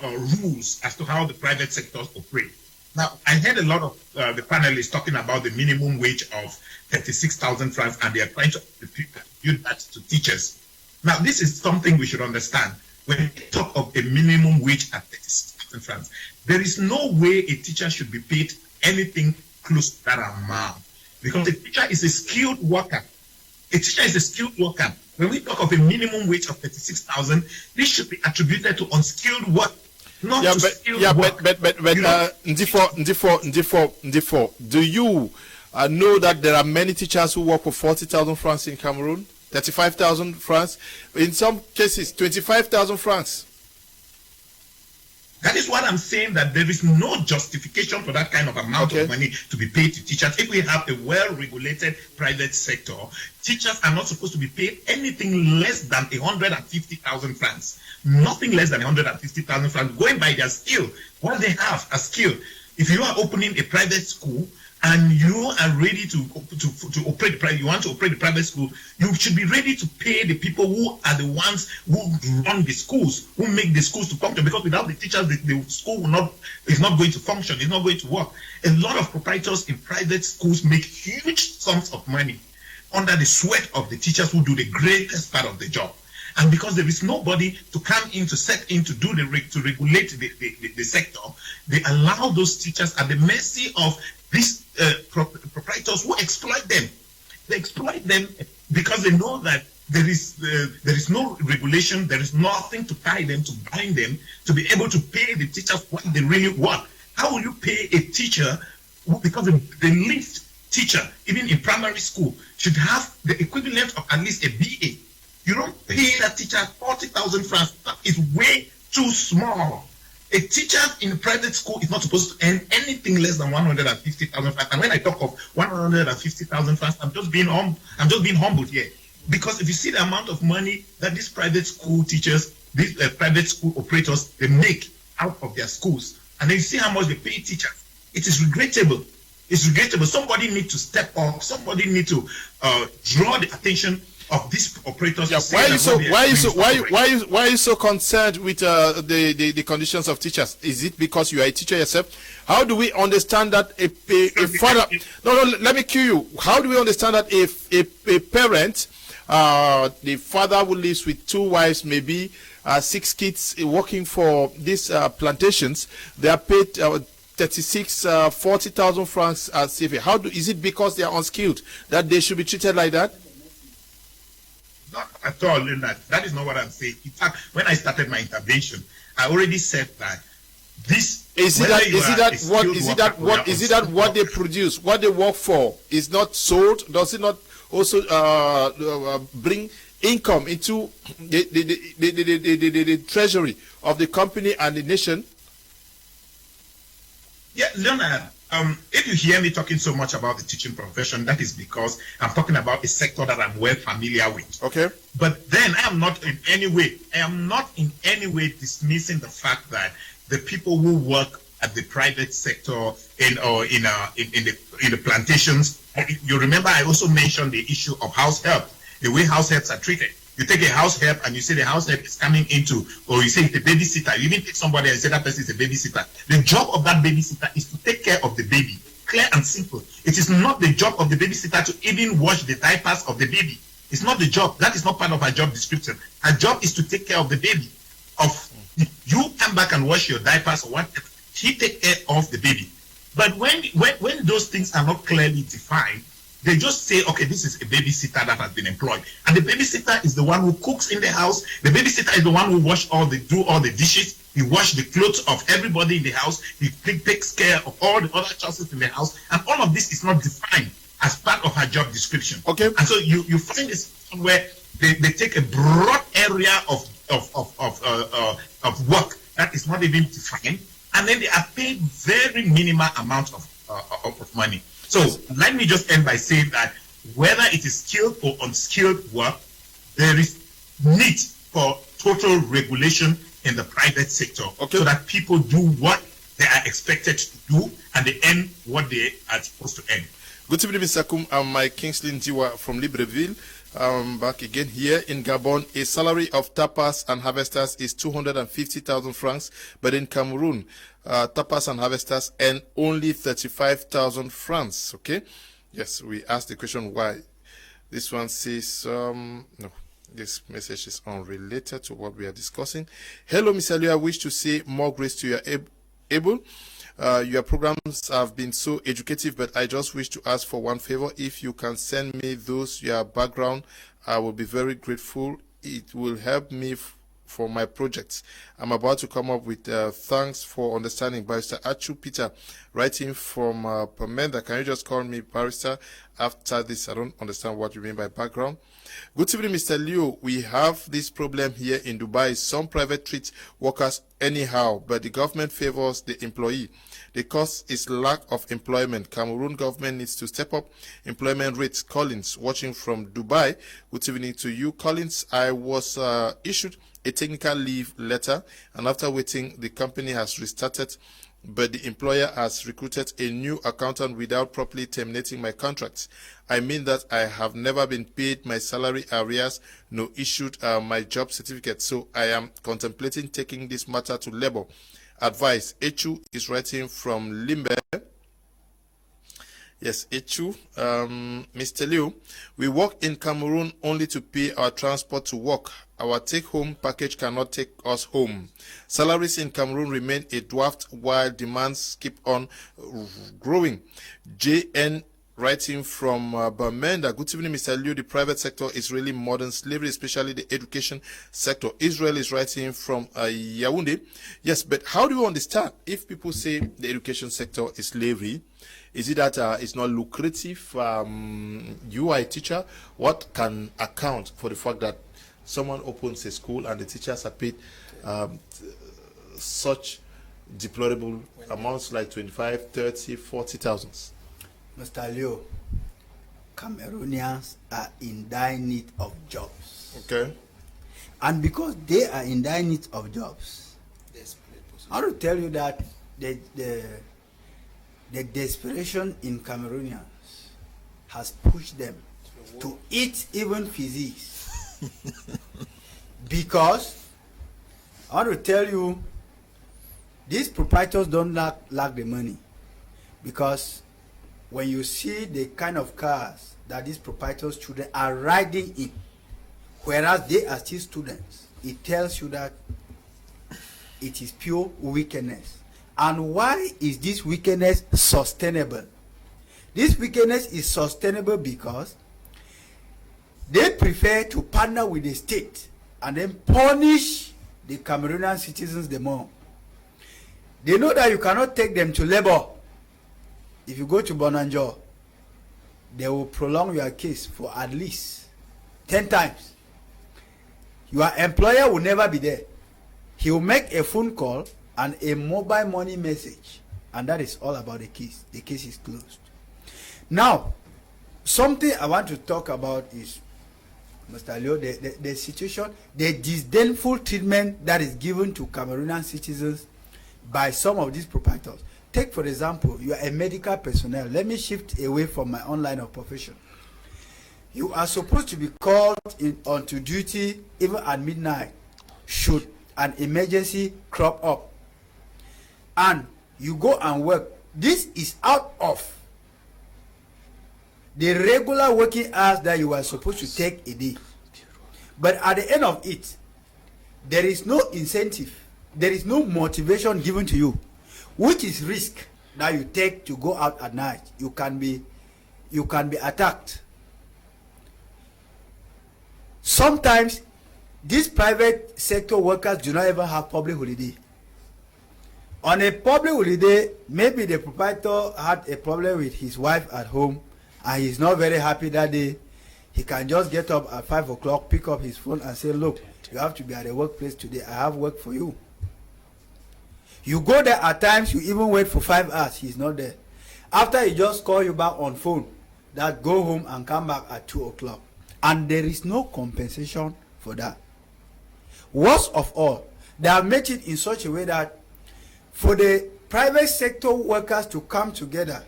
rules as to how the private sectors operate. Now, I heard a lot of the panelists talking about the minimum wage of 36,000 francs, and they are trying to attribute that to teachers. Now, this is something we should understand. When we talk of a minimum wage at 36,000 francs, there is no way a teacher should be paid anything close to that amount, because a teacher is a skilled worker. A teacher is a skilled worker. When we talk of a minimum wage of 36,000, this should be attributed to unskilled work, not to skilled work. But Ndifor, do you know that there are many teachers who work for 40,000 francs in Cameroon, 35,000 francs, in some cases 25,000 francs? That is what I'm saying, that there is no justification for that kind of amount of money to be paid to teachers. If we have a well-regulated private sector, teachers are not supposed to be paid anything less than 150,000 francs. Nothing less than 150,000 francs, going by their skill, what they have as skill. If you are opening a private school and you are ready to operate the private, you want to operate the private school, you should be ready to pay the people who are the ones who run the schools, who make the schools to function, because without the teachers, the school is not going to function, it's not going to work. A lot of proprietors in private schools make huge sums of money under the sweat of the teachers who do the greatest part of the job. And because there is nobody to come in to set in to do to regulate the sector, they allow those teachers at the mercy of these proprietors who exploit them. They exploit them because they know that there is no regulation, there is nothing to tie them, to bind them, to be able to pay the teachers what they really want. How will you pay a teacher who, because the least teacher, even in primary school, should have the equivalent of at least a BA? You don't pay that teacher 40,000 francs. That is way too small. A teacher in a private school is not supposed to earn anything less than 150,000 francs. And when I talk of 150,000 francs, I'm just being humbled here. Because if you see the amount of money that these private school teachers, these private school operators, they make out of their schools, and then you see how much they pay teachers, It is regrettable. It's regrettable. Somebody need to step up. Somebody need to draw the attention of these operators. Yeah, why are you so concerned with the conditions of teachers? Is it because you are a teacher yourself? How do we understand that a father? No, let me cue you. How do we understand that if a parent, the father who lives with 2 wives, maybe 6 kids, working for these plantations, they are paid 40,000 francs as CV. Is it because they are unskilled that they should be treated like that? Not at all, Leonard. That is not what I'm saying. In fact, when I started my intervention, I already said that this is it that what they produce, what they work for, is not sold? Does it not also bring income into the treasury of the company and the nation? Yeah, Leonard, if you hear me talking so much about the teaching profession, that is because I'm talking about a sector that I'm well familiar with. Okay. But then I am not in any way dismissing the fact that the people who work at the private sector in the plantations. You remember I also mentioned the issue of house help, the way house helps are treated. You take a house help and you say the house help is coming into, or you say it's a babysitter. You even take somebody and say that person is a babysitter. The job of that babysitter is to take care of the baby. Clear and simple. It is not the job of the babysitter to even wash the diapers of the baby. It's not the job. That is not part of her job description. Her job is to take care of the baby. You come back and wash your diapers or whatever, she take care of the baby. But when those things are not clearly defined, they just say, okay, this is a babysitter that has been employed. And the babysitter is the one who cooks in the house. The babysitter is the one who do all the dishes. He washes the clothes of everybody in the house. He takes care of all the other chores in the house. And all of this is not defined as part of her job description. Okay. And so you find this where they take a broad area of work that is not even defined, and then they are paid very minimal amount of money. So let me just end by saying that whether it is skilled or unskilled work, there is need for total regulation in the private sector, so that people do what they are expected to do and they earn what they are supposed to earn. Good evening, Mr. Kum. I'm Mike Kingsley Ndiwa from Libreville. Back again here in Gabon. A salary of tappers and harvesters is 250,000 francs, but in Cameroon, tappers and harvesters earn only 35,000 francs. Okay, yes, we asked the question why. This one says no, this message is unrelated to what we are discussing. Hello, Mr. Liu, I wish to say more grace to your able. Your programs have been so educative, but I just wish to ask for one favor. If you can send me your background, I will be very grateful. It will help me for my projects. I'm about to come up with thanks for understanding. Barrister Achu Peter, writing from Pamenda. Can you just call me Barrister after this? I don't understand what you mean by background. Good evening, Mr. Liu. We have this problem here in Dubai. Some private treat workers anyhow, but the government favors the employee. The cause is lack of employment. Cameroon government needs to step up employment rates. Collins, watching from Dubai. Good evening to you, Collins. I was issued a technical leave letter, and after waiting, the company has restarted, but the employer has recruited a new accountant without properly terminating my contracts. I mean that I have never been paid my salary arrears, nor issued my job certificate, so I am contemplating taking this matter to labor. Advice. Echu is writing from Limbe. Yes, Echu. Mr. Liu, we work in Cameroon only to pay our transport to work. Our take-home package cannot take us home. Salaries in Cameroon remain a dwarf while demands keep on growing. JN writing from Bamenda. Good evening, Mr. Liu. The private sector is really modern slavery, especially the education sector. Israel is writing from Yaoundé. Yes, but how do you understand if people say the education sector is slavery? Is it that it's not lucrative? You are a teacher. What can account for the fact that someone opens a school and the teachers are paid such deplorable amounts like 25, 30, 40,000? Mr. Liu, Cameroonians are in dire need of jobs. Okay. And because they are in dire need of jobs, I want to tell you that the desperation in Cameroonians has pushed them to eat even physics. Because I want to tell you, these proprietors don't lack the money. Because when you see the kind of cars that these proprietors' children are riding in, whereas they are still students, it tells you that it is pure wickedness. And why is this wickedness sustainable? This wickedness is sustainable because they prefer to partner with the state and then punish the Cameroonian citizens the more. They know that you cannot take them to labor. If you go to Bonanjo, they will prolong your case for at least 10 times. Your employer will never be there. He will make a phone call and a mobile money message, and that is all about the case. The case is closed. Now, something I want to talk about is, Mr. Leo, the situation, the disdainful treatment that is given to Cameroonian citizens by some of these proprietors. Take, for example, you are a medical personnel. Let me shift away from my own line of profession. You are supposed to be called onto duty even at midnight should an emergency crop up. And you go and work. This is out of the regular working hours that you are supposed to take a day. But at the end of it, there is no incentive. There is no motivation given to you, which is risk that you take to go out at night. You can be attacked. Sometimes these private sector workers do not even have public holiday. On a public holiday, maybe the proprietor had a problem with his wife at home and he's not very happy that day. He can just get up at 5 o'clock, pick up his phone and say, look, you have to be at the workplace today. I have work for you. You go there at times, you even wait for 5 hours. He's not there. After he just call you back on phone, that go home and come back at 2 o'clock. And there is no compensation for that. Worst of all, they have made it in such a way that for the private sector workers to come together,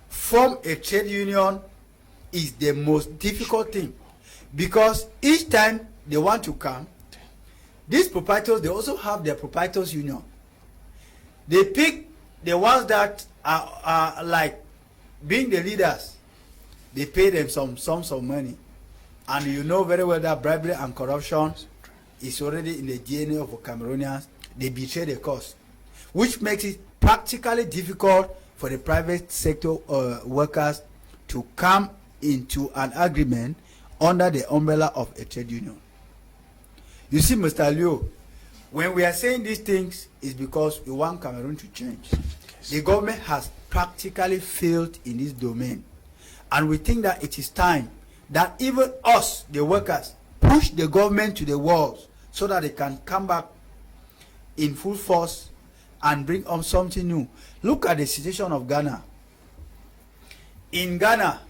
form a trade union is the most difficult thing. Because each time they want to come, these proprietors, they also have their proprietors union. They pick the ones that are like being the leaders. They pay them some sums of money. And you know very well that bribery and corruption is already in the DNA of Cameroonians. They betray the cause, which makes it practically difficult for the private sector workers to come into an agreement under the umbrella of a trade union. You see, Mr. Leo, when we are saying these things, is because we want Cameroon to change. The government has practically failed in this domain. And we think that it is time that even us, the workers, push the government to the walls so that they can come back in full force and bring on something new. Look at the situation of Ghana. In Ghana,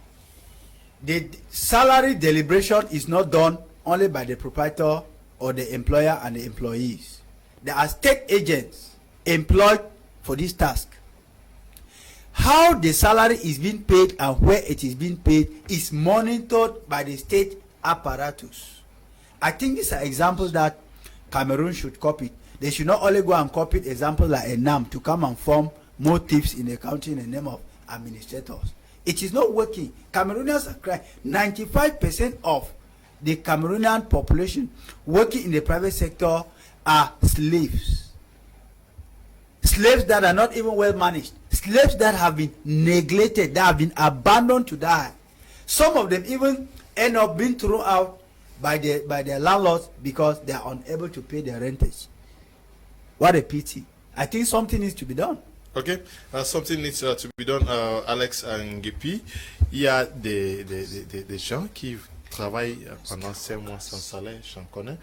the salary deliberation is not done only by the proprietor or the employer and the employees. There are state agents employed for this task. How the salary is being paid and where it is being paid is monitored by the state apparatus. I think these are examples that Cameroon should copy. They should not only go and copy examples like a NAM to come and form motives in the country in the name of administrators. It is not working. Cameroonians are crying. 95% of the Cameroonian population working in the private sector are slaves. Slaves that are not even well managed. Slaves that have been neglected, that have been abandoned to die. Some of them even end up being thrown out by their landlords because they are unable to pay their renters. What a pity. I think something needs to be done. Okay, something needs to be done. Alex and Nguepi, il y a des gens qui travaillent pendant 5 mois sans salaire, j'en connais.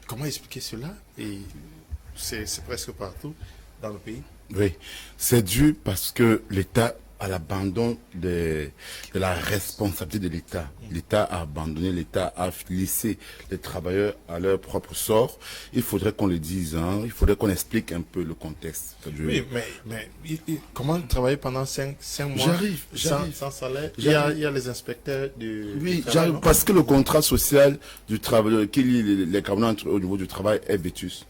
Comment expliquer cela? Et c'est presque partout dans le pays. Oui, c'est dû parce que l'État à l'abandon de la responsabilité de l'État. L'État a abandonné, l'État a laissé les travailleurs à leur propre sort. Il faudrait qu'on le dise, hein, il faudrait qu'on explique un peu le contexte. Oui, mais comment travailler pendant 5 mois sans salaire? Il y a les inspecteurs du Oui, travail, j'arrive parce que le contrat social du travail qui lie les Camerounais au niveau du travail est vétus.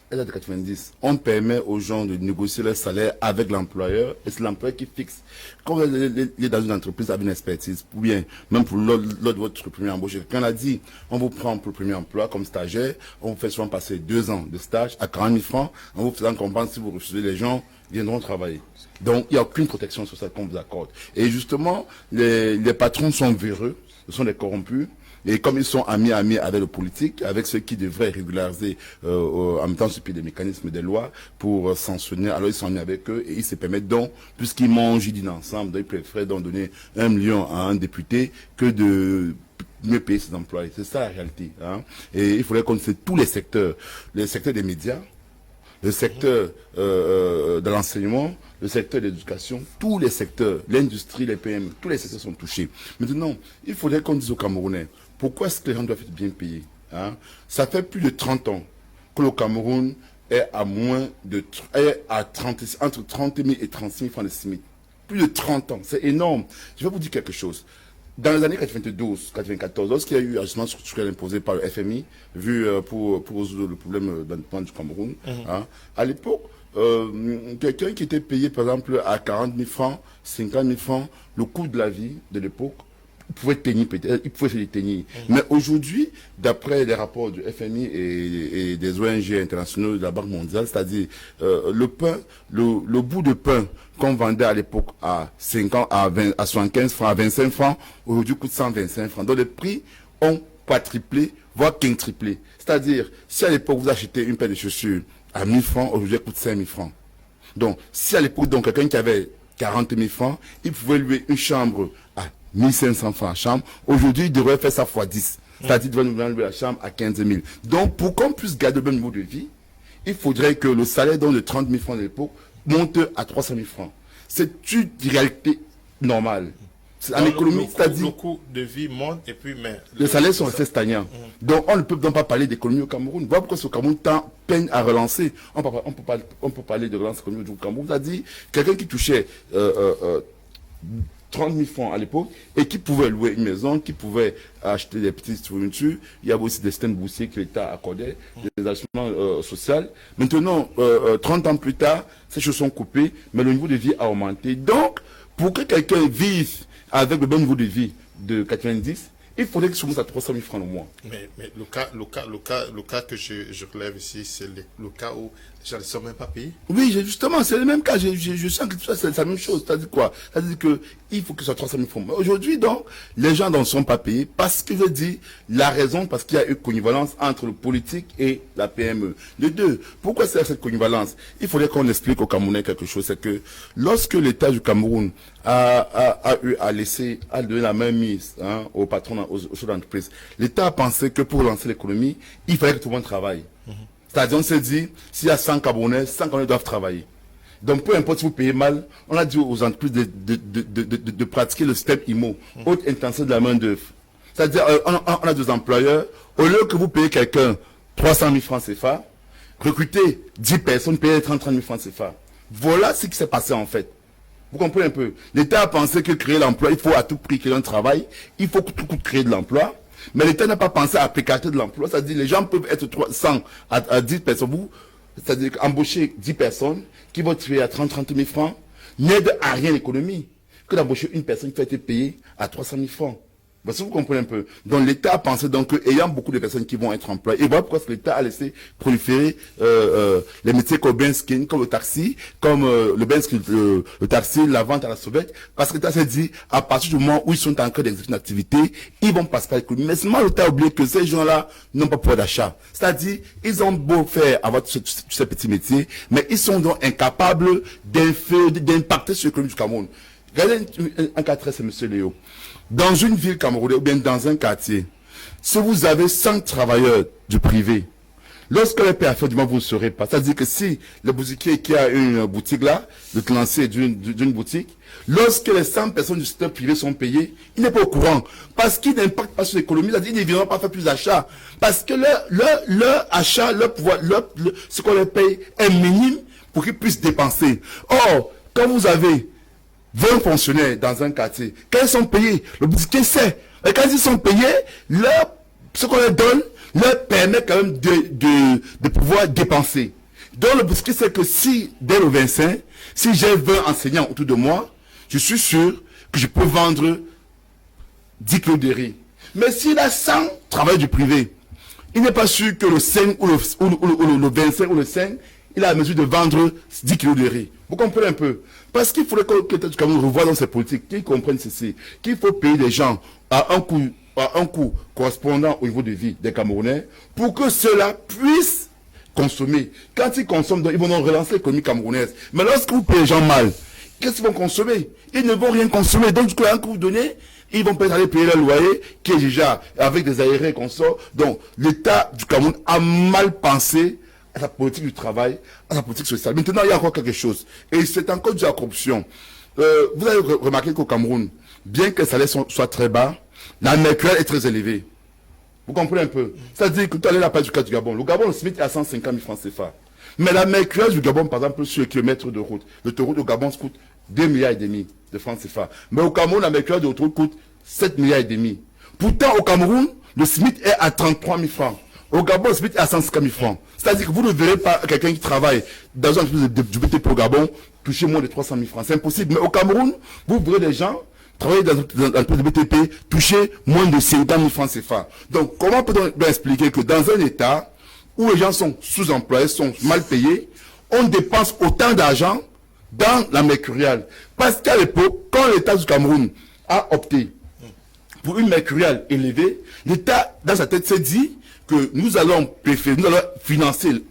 Elle date de 90. On permet aux gens de négocier leur salaire avec l'employeur et c'est l'employeur qui fixe. Quand vous êtes dans une entreprise avec une expertise, ou bien même pour lors de votre premier embauche, quelqu'un l'a dit, on vous prend pour le premier emploi comme stagiaire, on vous fait souvent passer 2 ans de stage à 40 000 francs, en vous faisant comprendre si vous refusez, les gens viendront travailler. Donc il n'y a aucune protection sociale qu'on vous accorde. Et justement, les patrons sont véreux, ce sont des corrompus. Et comme ils sont amis avec le politique, avec ceux qui devraient régulariser en même temps sur des mécanismes des lois pour sanctionner, alors ils sont amis avec eux et ils se permettent donc, puisqu'ils mangent, ils dînent ensemble, donc ils préfèrent donc donner 1 million à un député que de mieux payer ses employés. C'est ça la réalité. Hein. Et il faudrait qu'on sait tous les secteurs des médias, le secteur de l'enseignement, le secteur de l'éducation, tous les secteurs, l'industrie, les PME, tous les secteurs sont touchés. Maintenant, il faudrait qu'on dise aux Camerounais, pourquoi est-ce que les gens doivent être bien payés, hein? Ça fait plus de 30 ans que le Cameroun est à entre 30 000 et 36 000 francs de SMIC. Plus de 30 ans, c'est énorme. Je vais vous dire quelque chose. Dans les années 92-94, lorsqu'il y a eu un ajustement structurel imposé par le FMI, vu pour résoudre le problème d'endettement du Cameroun, hein, à l'époque, quelqu'un qui était payé par exemple à 40 000 francs, 50 000 francs, le coût de la vie de l'époque, il pouvait tenir peut-être, il pouvait se tenir. Mais aujourd'hui, d'après les rapports du FMI et des ONG internationaux de la Banque mondiale, c'est-à-dire le pain, le bout de pain qu'on vendait à l'époque à 75 francs, à 25 francs, aujourd'hui coûte 125 francs. Donc les prix ont pas triplé, voire quintuplé. C'est-à-dire, si à l'époque vous achetez une paire de chaussures à 1000 francs, aujourd'hui elle coûte 5000 francs. Donc, si à l'époque, donc quelqu'un qui avait 40 000 francs, il pouvait louer une chambre à 1500 francs à chambre. Aujourd'hui, il devrait faire ça fois 10. C'est-à-dire, il devrait louer la chambre à 15 000. Donc, pour qu'on puisse garder le même niveau de vie, il faudrait que le salaire de 30 000 francs de l'époque monte à 300 000 francs. C'est une réalité normale. En économie, c'est-à-dire... Le coût de vie monte et puis... Mais les salaires sont assez stagnants. Donc, on ne peut donc pas parler d'économie au Cameroun. Voilà pourquoi ce Cameroun peine à relancer. On peut parler de relance économique au Cameroun. C'est-à-dire, quelqu'un qui touchait 30 000 francs à l'époque et qui pouvait louer une maison, qui pouvait acheter des petites fournitures. Il y avait aussi des systèmes boursiers que l'État accordait, des ajustements sociaux. Maintenant, 30 ans plus tard, ces choses sont coupées, mais le niveau de vie a augmenté. Donc, pour que quelqu'un vive avec le même niveau de vie de 90, il faudrait qu'il se monte à 300 000 francs au mois. Mais le cas que je relève ici, c'est le cas où les gens ne sont même pas payés. Oui, justement, c'est le même cas. Je sens que tout ça, c'est la même chose. C'est-à-dire quoi? C'est-à-dire qu'il faut que ce soit 300 000 francs. Mais aujourd'hui, donc, les gens ne sont pas payés parce que je dis la raison, parce qu'il y a eu connivence entre le politique et la PME. De deux, pourquoi c'est cette connivence? Il faudrait qu'on explique aux Camerounais quelque chose. C'est que lorsque l'État du Cameroun a eu à donner la main mise aux patrons, aux chefs d'entreprise, l'État a pensé que pour lancer l'économie, il fallait que tout le monde travaille. C'est-à-dire, on s'est dit, s'il y a 100 Camerounais, 100 Camerounais doivent travailler. Donc, peu importe si vous payez mal, on a dit aux entreprises de pratiquer le système IMO, haute intensité de la main-d'œuvre. C'est-à-dire, on a des employeurs, au lieu que vous payez quelqu'un 300 000 francs CFA, recrutez 10 personnes, payez 30 000 francs CFA. Voilà ce qui s'est passé en fait. Vous comprenez un peu? L'État a pensé que créer l'emploi, il faut à tout prix créer un travail, il faut que tout coûte créer de l'emploi. Mais l'État n'a pas pensé à la précarité de l'emploi. C'est-à-dire les gens peuvent être 100 à 10 personnes. Vous, c'est-à-dire embaucher 10 personnes qui vont travailler à 30 000 francs n'aide à rien l'économie que d'embaucher une personne qui va être payée à 300 000 francs. Parce que vous comprenez un peu. Donc l'État a pensé donc qu'ayant beaucoup de personnes qui vont être employées, et voilà pourquoi l'État a laissé proliférer les métiers comme le skin, comme le taxi, comme le taxi, la vente à la sauvette, parce que l'État s'est dit, à partir du moment où ils sont en train d'exercer une activité, ils vont passer par l'économie. Mais seulement l'État a oublié que ces gens-là n'ont pas pouvoir d'achat. C'est-à-dire, ils ont beau faire avoir tous ces petits métiers, mais ils sont donc incapables d'impacter sur l'économie du Cameroun. Regardez un cas très simple, M. Léo. Dans une ville camerounaise ou bien dans un quartier, si vous avez 100 travailleurs du privé, Lorsque les pays à faire du mal, vous ne saurez pas. C'est-à-dire que si le boutiquier qui a une boutique là, le tenancier d'une boutique, lorsque les 100 personnes du secteur privé sont payées, il n'est pas au courant. Parce qu'il n'impacte pas sur l'économie, c'est-à-dire qu'ils ne viendront pas faire plus d'achats. Parce que leur achat, leur pouvoir, ce qu'on leur paye est minime pour qu'ils puissent dépenser. Or, quand vous avez 20 fonctionnaires dans un quartier, quand ils sont payés, le boutiquier sait. Et quand ils sont payés, ce qu'on leur donne leur permet quand même de pouvoir dépenser. Donc le boutiquier sait que si, dès le 25, si j'ai 20 enseignants autour de moi, je suis sûr que je peux vendre 10 kilos de riz. Mais s'il a 100 travailleurs du privé, il n'est pas sûr que le 5 ou le 25 ou le 5, il a la mesure de vendre 10 kilos de riz. Vous comprenez un peu? Parce qu'il faudrait que l'État du Cameroun revoie dans ses politiques, qu'ils comprennent ceci, qu'il faut payer des gens à un coût correspondant au niveau de vie des Camerounais pour que ceux-là puissent consommer. Quand ils consomment, donc, ils vont donc relancer l'économie camerounaise. Mais lorsque vous payez les gens mal, qu'est-ce qu'ils vont consommer? Ils ne vont rien consommer. Donc, du coup, un coup vous donnez, ils vont peut-être aller payer leur loyer, qui est déjà avec des aérés qu'on sort. Donc, l'État du Cameroun a mal pensé à sa politique du travail, à sa politique sociale. Maintenant, il y a encore quelque chose. Et c'est encore de la corruption. Vous avez remarqué qu'au Cameroun, bien que les salaires soient très bas, la mercuriale est très élevée. Vous comprenez un peu? C'est-à-dire que tout à l'heure, la page du cas du Gabon. Le Gabon, le SMIC est à 150 000 francs CFA. Mais la mercuriale du Gabon, par exemple, sur le kilomètre de route, l'autoroute au Gabon coûte 2,5 milliards de francs CFA. Mais au Cameroun, la mercuriale de l'autoroute coûte 7,5 milliards. Pourtant, au Cameroun, le SMIC est à 33 000 francs. Au Gabon, le SMIC est à 150 000 francs. C'est-à-dire que vous ne verrez pas quelqu'un qui travaille dans un entreprise du BTP au Gabon toucher moins de 300 000 francs. C'est impossible. Mais au Cameroun, vous verrez des gens travailler dans l'entreprise de BTP toucher moins de 50 000 francs CFA. Donc, comment peut-on bien expliquer que dans un État où les gens sont sous-employés, sont mal payés, on dépense autant d'argent dans la mercuriale? Parce qu'à l'époque, quand l'État du Cameroun a opté pour une mercuriale élevée, l'État, dans sa tête, s'est dit que nous allons financer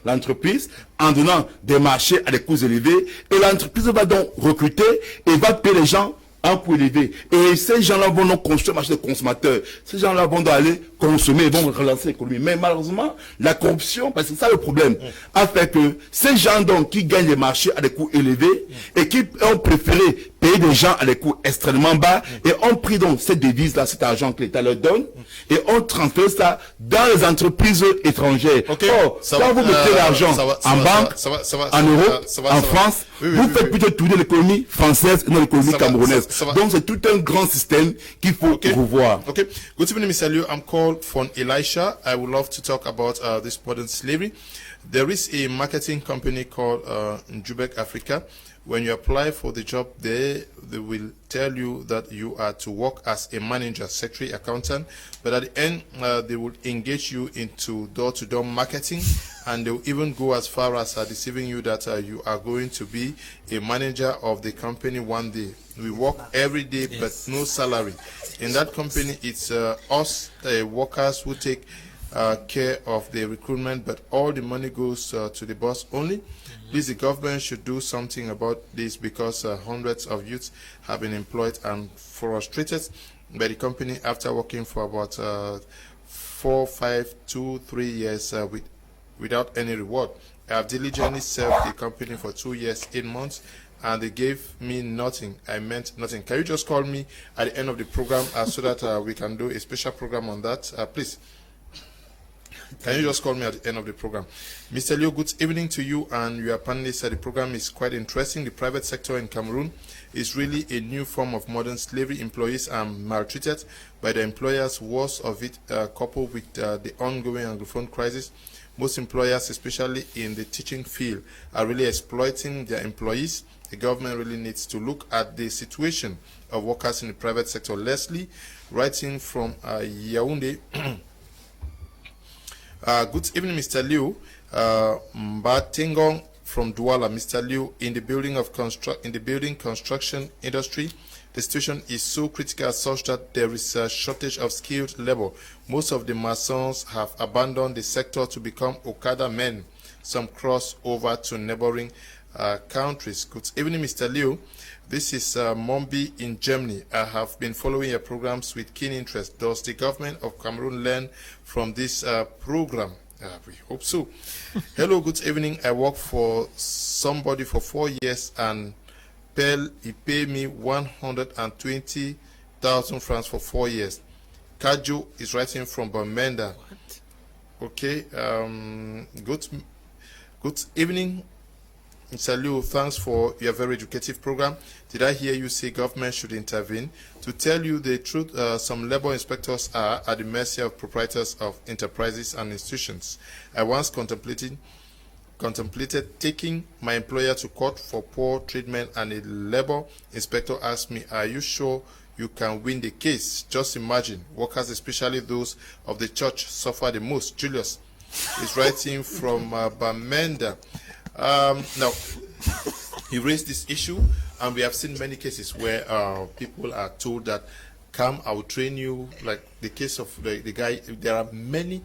l'entreprise en donnant des marchés à des coûts élevés, et l'entreprise va donc recruter et va payer les gens à un coût élevé. Et ces gens-là vont donc construire un marché de consommateurs. Ces gens-là vont donc aller consommer, vont relancer l'économie. Mais malheureusement, la corruption, parce que c'est ça le problème, a fait que ces gens donc qui gagnent les marchés à des coûts élevés et qui ont préféré payer des gens à des coûts extrêmement bas et ont pris donc cette devise-là, cet argent que l'État leur donne et ont transféré ça dans les entreprises étrangères. Okay. Or, quand vous mettez l'argent en banque, en euros, en France, vous faites plutôt tourner l'économie française et non l'économie camerounaise. Donc c'est tout un grand système qu'il faut revoir. Okay. Good evening, Mr. Liu. I'm called from Elisha. I would love to talk about this modern slavery. There is a marketing company called Ndiwum Africa. When you apply for the job, they will tell you that you are to work as a manager, secretary, accountant, but at the end, they will engage you into door-to-door marketing, and they will even go as far as deceiving you that you are going to be a manager of the company one day. We work every day, but no salary. In that company, it's us, workers, who take care of the recruitment, but all the money goes to the boss only. Please, the government should do something about this, because hundreds of youths have been employed and frustrated by the company after working for about 4, 5, 2, 3 years without any reward. I have diligently served the company for 2 years, 8 months, and they gave me nothing. I meant nothing. Can you just call me at the end of the program so that we can do a special program on that, please? Can you just call me at the end of the program? Mr. Liu, good evening to you and your panelists. The program is quite interesting. The private sector in Cameroon is really a new form of modern slavery. Employees are maltreated by the employers. Worst of it, coupled with the ongoing Anglophone crisis, most employers, especially in the teaching field, are really exploiting their employees. The government really needs to look at the situation of workers in the private sector. Leslie, writing from Yaoundé. Good evening, Mr. Liu. Mbatengong from Douala. Mr. Liu, in the building construction industry, the situation is so critical such that there is a shortage of skilled labor. Most of the masons have abandoned the sector to become Okada men. Some cross over to neighboring countries. Good evening, Mr. Liu. This is Mombi in Germany. I have been following your programs with keen interest. Does the government of Cameroon learn from this program? We hope so. Hello, good evening. I work for somebody for 4 years and he paid me 120,000 francs for 4 years. Kajo is writing from Bamenda. What? Okay. Good evening. Mr. Liu, thanks for your very educative program. Did I hear you say government should intervene? To tell you the truth, some labor inspectors are at the mercy of proprietors of enterprises and institutions. I once contemplated taking my employer to court for poor treatment, and a labor inspector asked me, are you sure you can win the case? Just imagine, workers, especially those of the church, suffer the most. Julius is writing from Bamenda. Now, he raised this issue, and we have seen many cases where people are told that, come, I will train you, like the case of the guy. There are many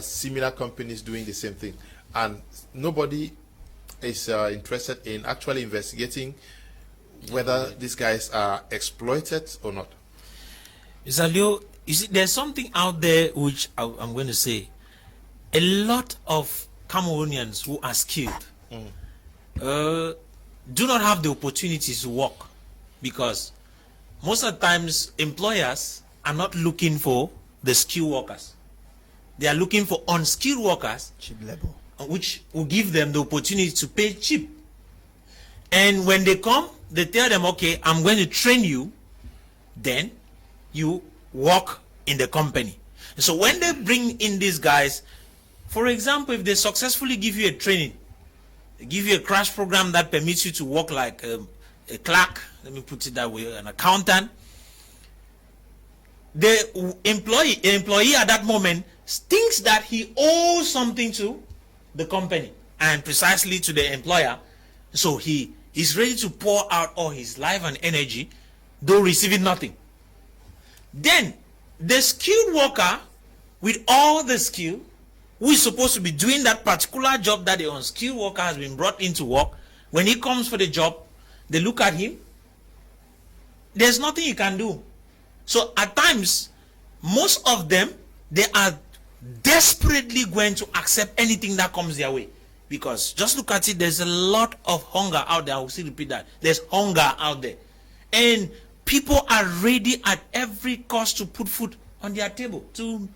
similar companies doing the same thing, and nobody is interested in actually investigating whether these guys are exploited or not. Mr. Leo, you see, there's something out there which I'm going to say. A lot of Cameroonians who are skilled do not have the opportunities to work, because most of the times employers are not looking for the skilled workers. They are looking for unskilled workers, Cheap labor, which will give them the opportunity to pay cheap. And when they come, they tell them, okay, I'm going to train you, then you work in the company. And so when they bring in these guys, for example, if they successfully give you a training, they give you a crash program that permits you to work like a clerk, let me put it that way, an accountant, the employee at that moment thinks that he owes something to the company and precisely to the employer. So he is ready to pour out all his life and energy, though receiving nothing. Then the skilled worker with all the skill, who is supposed to be doing that particular job that the unskilled worker has been brought into work, when he comes for the job, they look at him, there's nothing he can do. So at times, most of them, they are desperately going to accept anything that comes their way. Because just look at it, there's a lot of hunger out there. I will still repeat that. There's hunger out there. And people are ready at every cost to put food on their table, to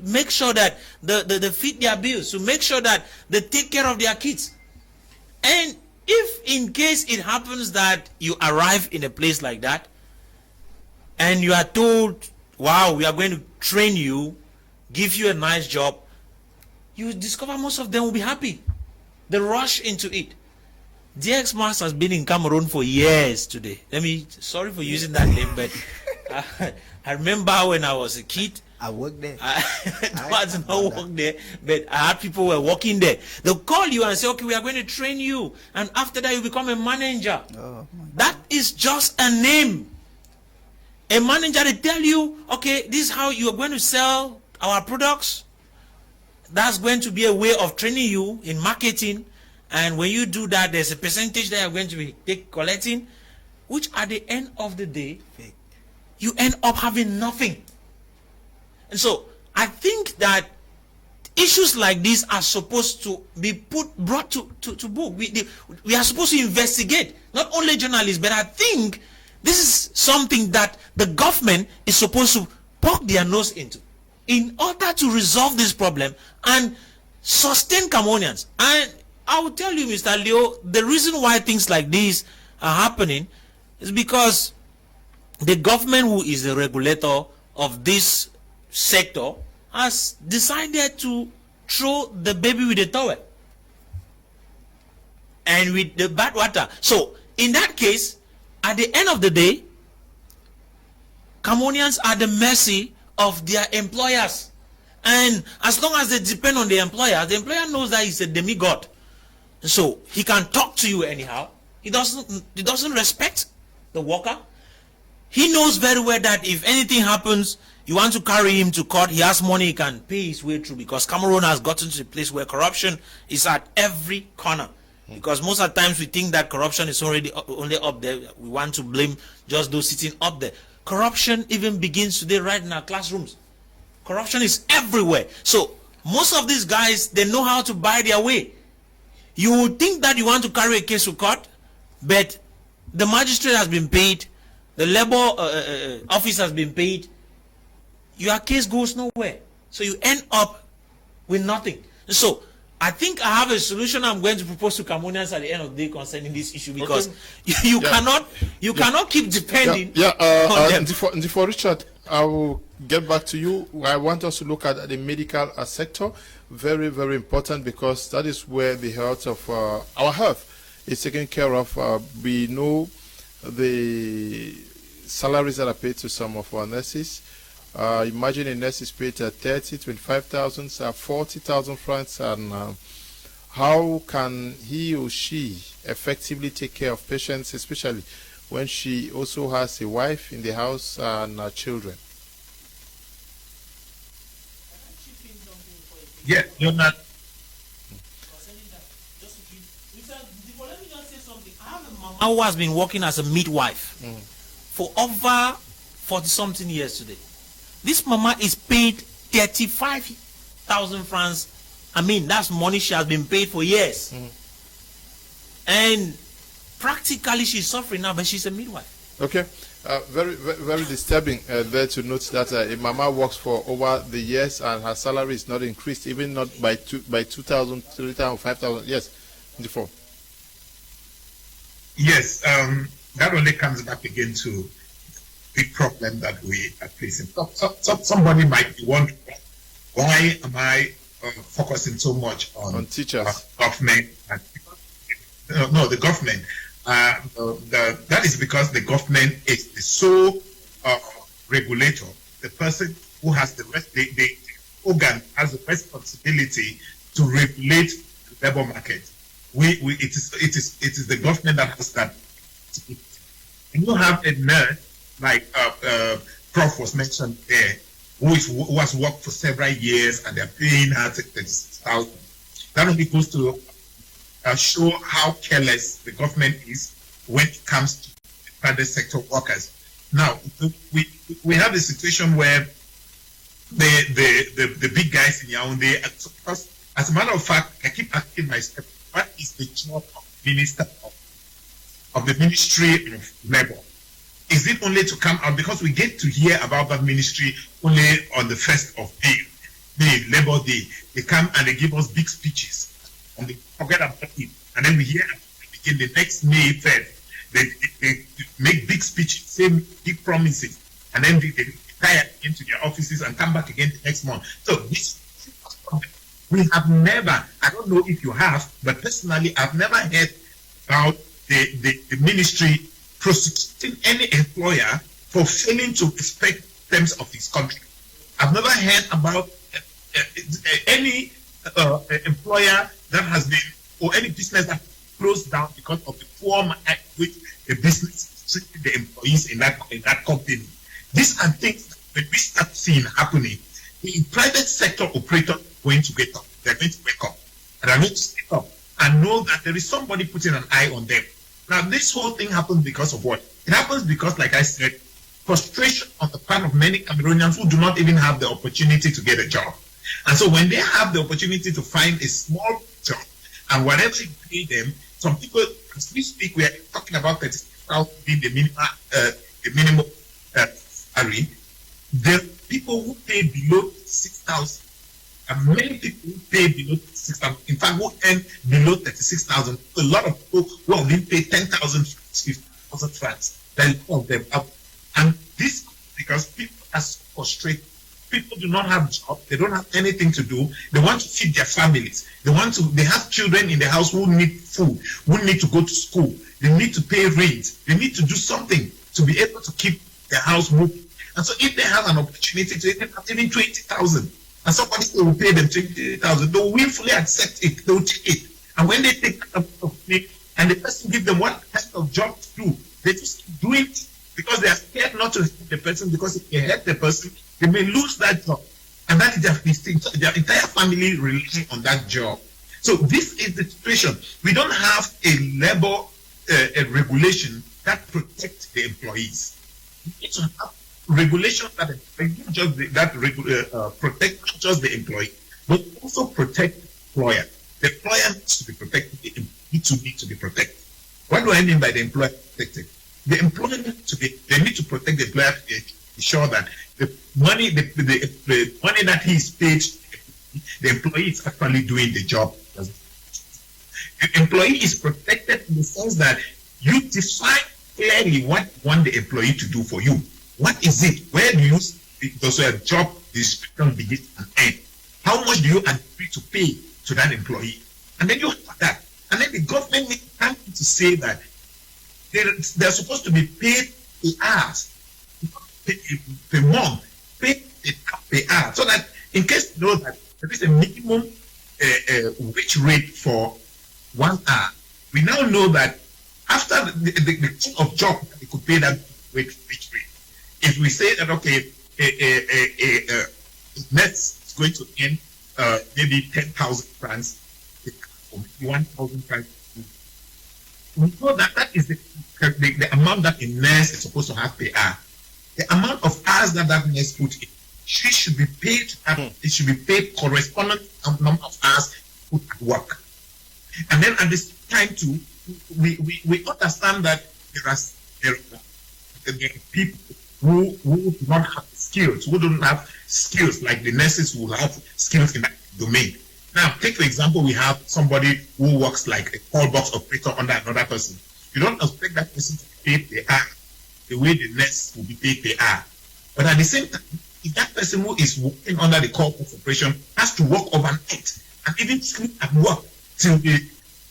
make sure that they feed their bills, to make sure that they take care of their kids. And if in case it happens that you arrive in a place like that, and you are told, wow, we are going to train you, give you a nice job, you discover most of them will be happy. They rush into it. DX Max has been in Cameroon for years today. Sorry for using that name, but I remember when I was a kid, I worked there. I was not work there, but I had people who were working there. They'll call you and say, okay, we are going to train you. And after that, you become a manager. Oh, that is just a name. A manager, they tell you, okay, this is how you are going to sell our products. That's going to be a way of training you in marketing. And when you do that, there's a percentage that you're going to be collecting, which at the end of the day, you end up having nothing. And so I think that issues like these are supposed to be brought to book. We are supposed to investigate, not only journalists, but I think this is something that the government is supposed to poke their nose into in order to resolve this problem and sustain Cameroonians. And I will tell you, Mr. Leo, the reason why things like these are happening is because the government, who is the regulator of this sector, has decided to throw the baby with the towel and with the bad water. So in that case, at the end of the day, Cameroonians are the mercy of their employers. And as long as they depend on the employer knows that he's a demigod. So he can talk to you anyhow. He doesn't respect the worker. He knows very well that if anything happens, you want to carry him to court, he has money, he can pay his way through, because Cameroon has gotten to the place where corruption is at every corner. Because most of the times we think that corruption is already only up there. We want to blame just those sitting up there. Corruption even begins today right in our classrooms. Corruption is everywhere. So Most of these guys, they know how to buy their way. You would think that you want to carry a case to court, but the magistrate has been paid, the labor office has been paid, your case goes nowhere. So you end up with nothing. So I think I have a solution I'm going to propose to Cameroonians at the end of the day concerning this issue, because you cannot keep depending on them. Ndifor Richard, I will get back to you. I want us to look at the medical sector. Very, very important, because that is where the health of our health is taken care of. We know the salaries that are paid to some of our nurses. Imagine a nurse is paid 30, 25,000, 40,000 francs, and how can he or she effectively take care of patients, especially when she also has a wife in the house and children? Yeah, you're not. Who has been working as a midwife for over 40-something years today. This mama is paid 35,000 francs. I mean, that's money she has been paid for years. And practically she's suffering now, but she's a midwife. Okay. Very, very disturbing there to note that a mama works for over the years and her salary is not increased, even not by 2,000, 3,000, 5,000. Yes, Ndifor. Yes, that only comes back again to the problem that we are facing. Somebody might be wondering, why am I focusing so much on teachers, government? No, the government. That is because the government is the sole regulator, the person who has the organ has the responsibility to regulate the labor market. It is the government that has that. And you have a nurse like Prof was mentioned there, who has worked for several years and they're paying her 36,000. That only goes to show how careless the government is when it comes to private sector workers. Now, we have a situation where the big guys in Yaoundé, because as a matter of fact, I keep asking myself, what is the job of minister of the Ministry of Labor? Is it only to come out, because we get to hear about that ministry only on the 1st of May, Labor Day. They come and they give us big speeches and they forget about it. And then we hear begin the next May 3rd, they make big speeches, say big promises, and then they retire into their offices and come back again the next month. So this, we have never, I don't know if you have, but personally I've never heard about the ministry prosecuting any employer for failing to respect terms of his contract. I've never heard about any employer that has been, or any business that closed down because of the poor manner which the business treated the employees in that company. These are things that when we start seeing happening, the private sector operators are going to get up. They're going to wake up. And they're going to step up and know that there is somebody putting an eye on them. Now, this whole thing happens because of what? It happens because, like I said, frustration on the part of many Cameroonians who do not even have the opportunity to get a job. And so when they have the opportunity to find a small job, and whatever you pay them, some people, as we speak, we are talking about 36,000 being the minimum salary. There are people who pay below 6,000. And many people who pay below 6,000, in fact, who earn below 36,000. A lot of people who have been paid 10,000, 50,000 francs. Then of them up. And this because people are frustrated. People do not have jobs. They don't have anything to do. They want to feed their families. They have children in the house who need food, who need to go to school. They need to pay rent. They need to do something to be able to keep their house moving. And so if they have an opportunity to even 20,000, and somebody will pay them 20,000, they will willfully accept it. They will take it. And when they take it, and the person gives them what kind of job to do, they just do it because they are scared not to hurt the person, because if they hurt the person, they may lose that job. And that is their entire family relying on that job. So this is the situation. We don't have a labor a regulation that protects the employees. We need to have regulation that protect not just the employee, but also protect the employer. The employer needs to be protected. The employee need to be protected. What do I mean by the employer protected? The employer they need to protect the employer to ensure that the money that he is paid, the employee is actually doing the job. The employee is protected in the sense that you define clearly what you want the employee to do for you. What is it? Where do you, does your job description begin and end? How much do you agree to pay to that employee? And then you have that. And then the government needs to say that they're supposed to be paid per hours, per month, paid per hour, so that in case you know that there is a minimum wage rate for 1 hour, we now know that after the kind of job we could pay that wage rate. If we say that okay, nurse is going to earn maybe 10,000 francs or maybe 1,000 francs, we know that that is the amount that a nurse is supposed to have per hour. The amount of hours that nurse put in, she should be paid. It should be paid corresponding number of hours put at work. And then at this time too, we understand that there are people who do not have skills, who don't have skills like the nurses who have skills in that domain. Now, take for example, we have somebody who works like a call box operator under another person. You don't expect that person to be paid per hour the way the nurse will be paid per hour. But at the same time, if that person who is working under the call box operation has to work overnight and even sleep at work till the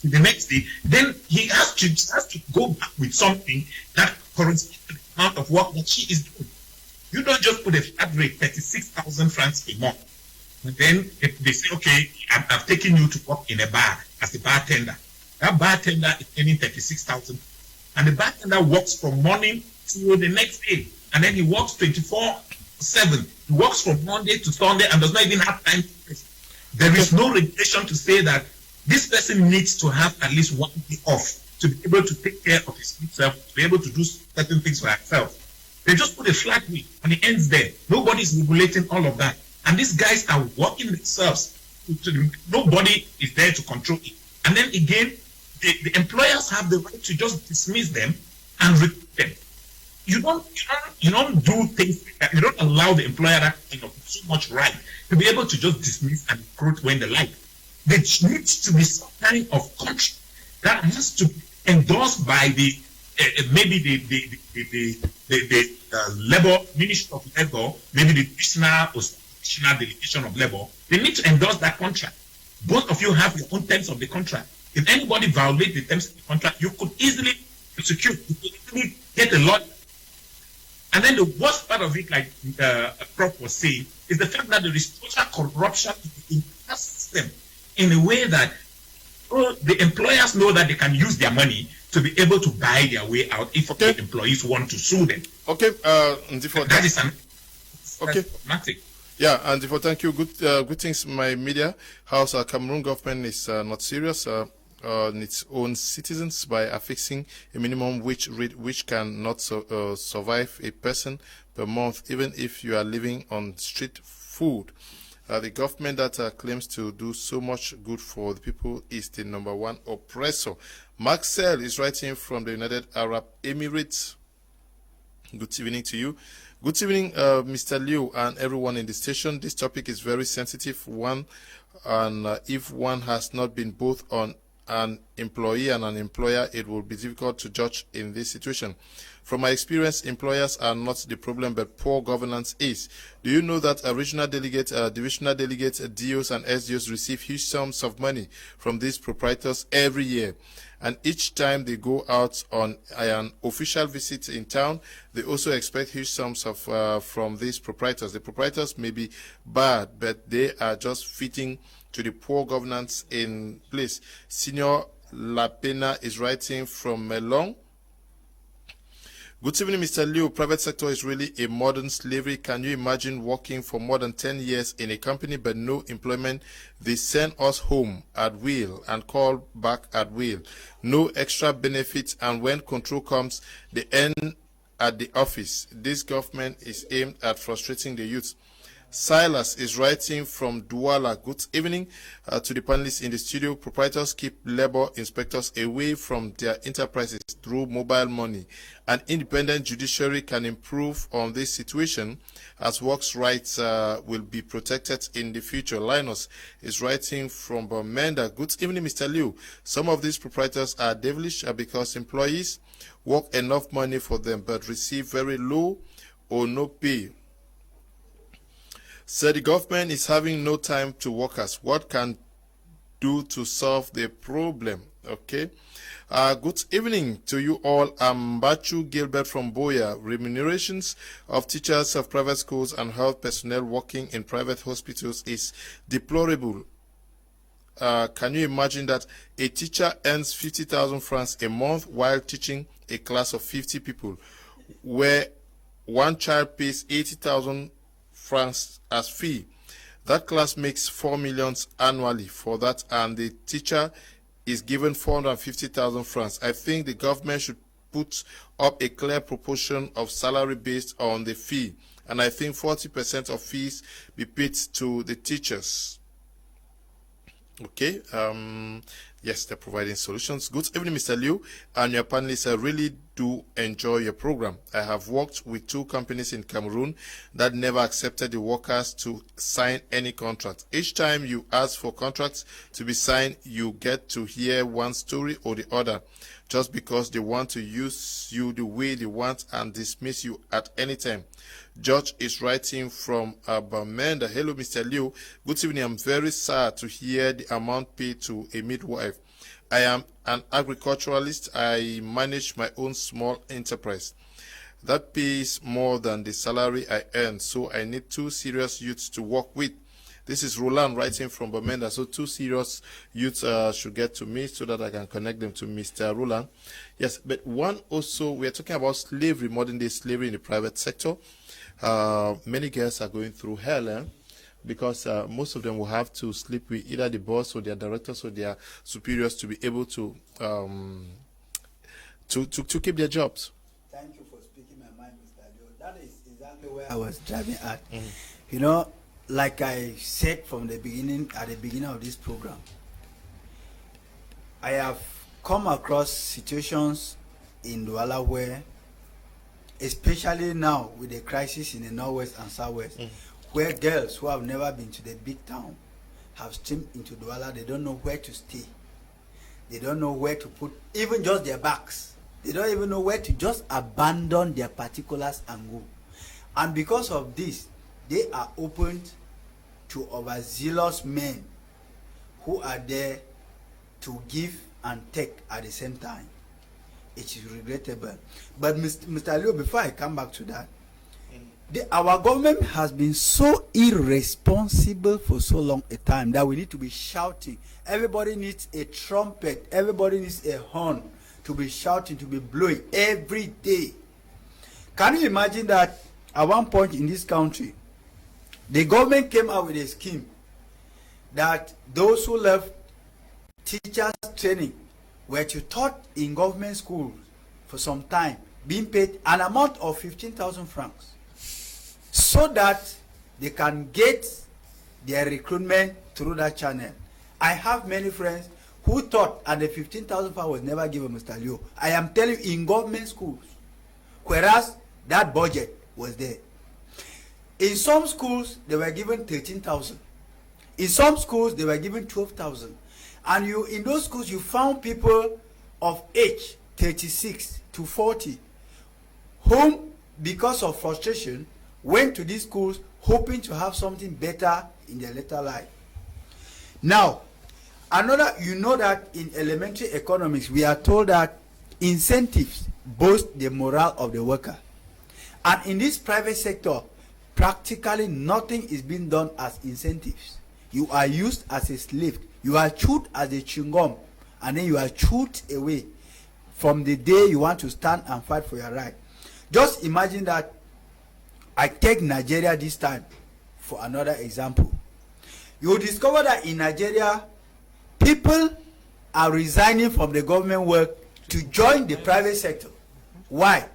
next day, then he has to go back with something that corresponds to the amount of work that she is doing. You don't just put a flat rate, 36,000 francs per month. And then if they say, okay, I've taken you to work in a bar as a bartender. That bartender is earning 36,000. And the bartender works from morning to the next day. And then he works 24/7. He works from Monday to Sunday and does not even have time to rest. There is no regulation to say that this person needs to have at least 1 day off to be able to take care of himself, to be able to do certain things for himself. They just put a flat rate and it ends there. Nobody is regulating all of that. And these guys are working themselves. Nobody is there to control it. And then again, the employers have the right to just dismiss them and recruit them. You don't do things like that. You don't allow the employer that so much right to be able to just dismiss and recruit when they like. There needs to be some kind of contract that has to be endorsed by the maybe the labor ministry of labor, maybe the divisional or divisional delegation of labor. They need to endorse that contract. Both of you have your own terms of the contract. If anybody violates the terms of the contract, you could easily execute. You could easily get a lot. And then the worst part of it, like Prof was saying, is the fact that there is total corruption in the system in a way that the employers know that they can use their money to be able to buy their way out if the employees want to sue them. Okay, Ndifor, that is problematic. Yeah, and Ndifor, thank you. Good things, my media. House Cameroon government is not serious on its own citizens by affixing a minimum wage rate which cannot survive a person per month, even if you are living on street food. The government that claims to do so much good for the people is the #1 oppressor. Maxwell is writing from the United Arab Emirates. Good evening to you. Good evening, Mr. Liu and everyone in the station. This topic is very sensitive one, and if one has not been both on an employee and an employer, it will be difficult to judge in this situation. From my experience, employers are not the problem, but poor governance is. Do you know that regional delegates, divisional delegates, DOs and SDOs receive huge sums of money from these proprietors every year? And each time they go out on an official visit in town, they also expect huge sums of from these proprietors. The proprietors may be bad, but they are just fitting to the poor governance in place. Senior Lapena is writing from Melon. Good evening, Mr. Liu. Private sector is really a modern slavery. Can you imagine working for more than 10 years in a company but no employment? They send us home at will and call back at will. No extra benefits, and when control comes, they end at the office. This government is aimed at frustrating the youth. Silas is writing from Douala. Good evening to the panelists in the studio. Proprietors keep labor inspectors away from their enterprises through mobile money. An independent judiciary can improve on this situation as works rights will be protected in the future. Linus is writing from Bamenda. Good evening, Mr. Liu. Some of these proprietors are devilish because employees work enough money for them but receive very low or no pay. So the government is having no time to workers. What can do to solve the problem? Okay. Good evening to you all. I'm Bachu Gilbert from Boya. Remunerations of teachers of private schools and health personnel working in private hospitals is deplorable. Can you imagine that a teacher earns 50,000 francs a month while teaching a class of 50 people, where one child pays 80,000 francs as fee? That class makes 4 million annually for that, and the teacher is given 450,000 francs. I think the government should put up a clear proportion of salary based on the fee, and I think 40% of fees be paid to the teachers. Okay. Yes, they're providing solutions. Good evening, Mr. Liu and your panelists. I really do enjoy your program. I have worked with 2 companies in Cameroon that never accepted the workers to sign any contract. Each time you ask for contracts to be signed, you get to hear one story or the other, just because they want to use you the way they want and dismiss you at any time. George is writing from Bamenda. Hello, Mr. Liu. Good evening. I'm very sad to hear the amount paid to a midwife. I am an agriculturalist. I manage my own small enterprise. That pays more than the salary I earn, so I need 2 serious youths to work with. This is Roland writing from Bamenda. So 2 serious youths should get to me so that I can connect them to Mr. Roland. Yes, but one also, we are talking about slavery, modern day slavery in the private sector. Many girls are going through hell, because most of them will have to sleep with either the boss or their directors or their superiors to be able to keep their jobs. Thank you for speaking my mind, Mr. Leo. That is exactly where I was driving at. You know, like I said from the beginning, at the beginning of this program, I have come across situations in Douala where, especially now with the crisis in the northwest and southwest, where girls who have never been to the big town have streamed into Douala. They don't know where to stay. They don't know where to put even just their bags. They don't even know where to just abandon their particulars and go. And because of this, they are open to overzealous men who are there to give and take at the same time. It is regrettable. But Mr. Leo, before I come back to that, our government has been so irresponsible for so long a time that we need to be shouting. Everybody needs a trumpet. Everybody needs a horn to be shouting, to be blowing every day. Can you imagine that at one point in this country, the government came out with a scheme that those who left teachers training were to taught in government schools for some time, being paid an amount of 15,000 francs, so that they can get their recruitment through that channel. I have many friends who thought, and the 15,000 francs was never given, Mr. Leo. I am telling you, in government schools, whereas that budget was there. In some schools, they were given 13,000. In some schools, they were given 12,000. And in those schools, you found people of age 36 to 40, whom, because of frustration, went to these schools hoping to have something better in their later life. Now, you know that in elementary economics, we are told that incentives boost the morale of the worker. And in this private sector, practically nothing is being done as incentives. You are used as a slave. You are chewed as a chewing gum, and then you are chewed away from the day you want to stand and fight for your right. Just imagine that. I take Nigeria this time for another example. You will discover that in Nigeria, people are resigning from the government work to join the private sector. Why?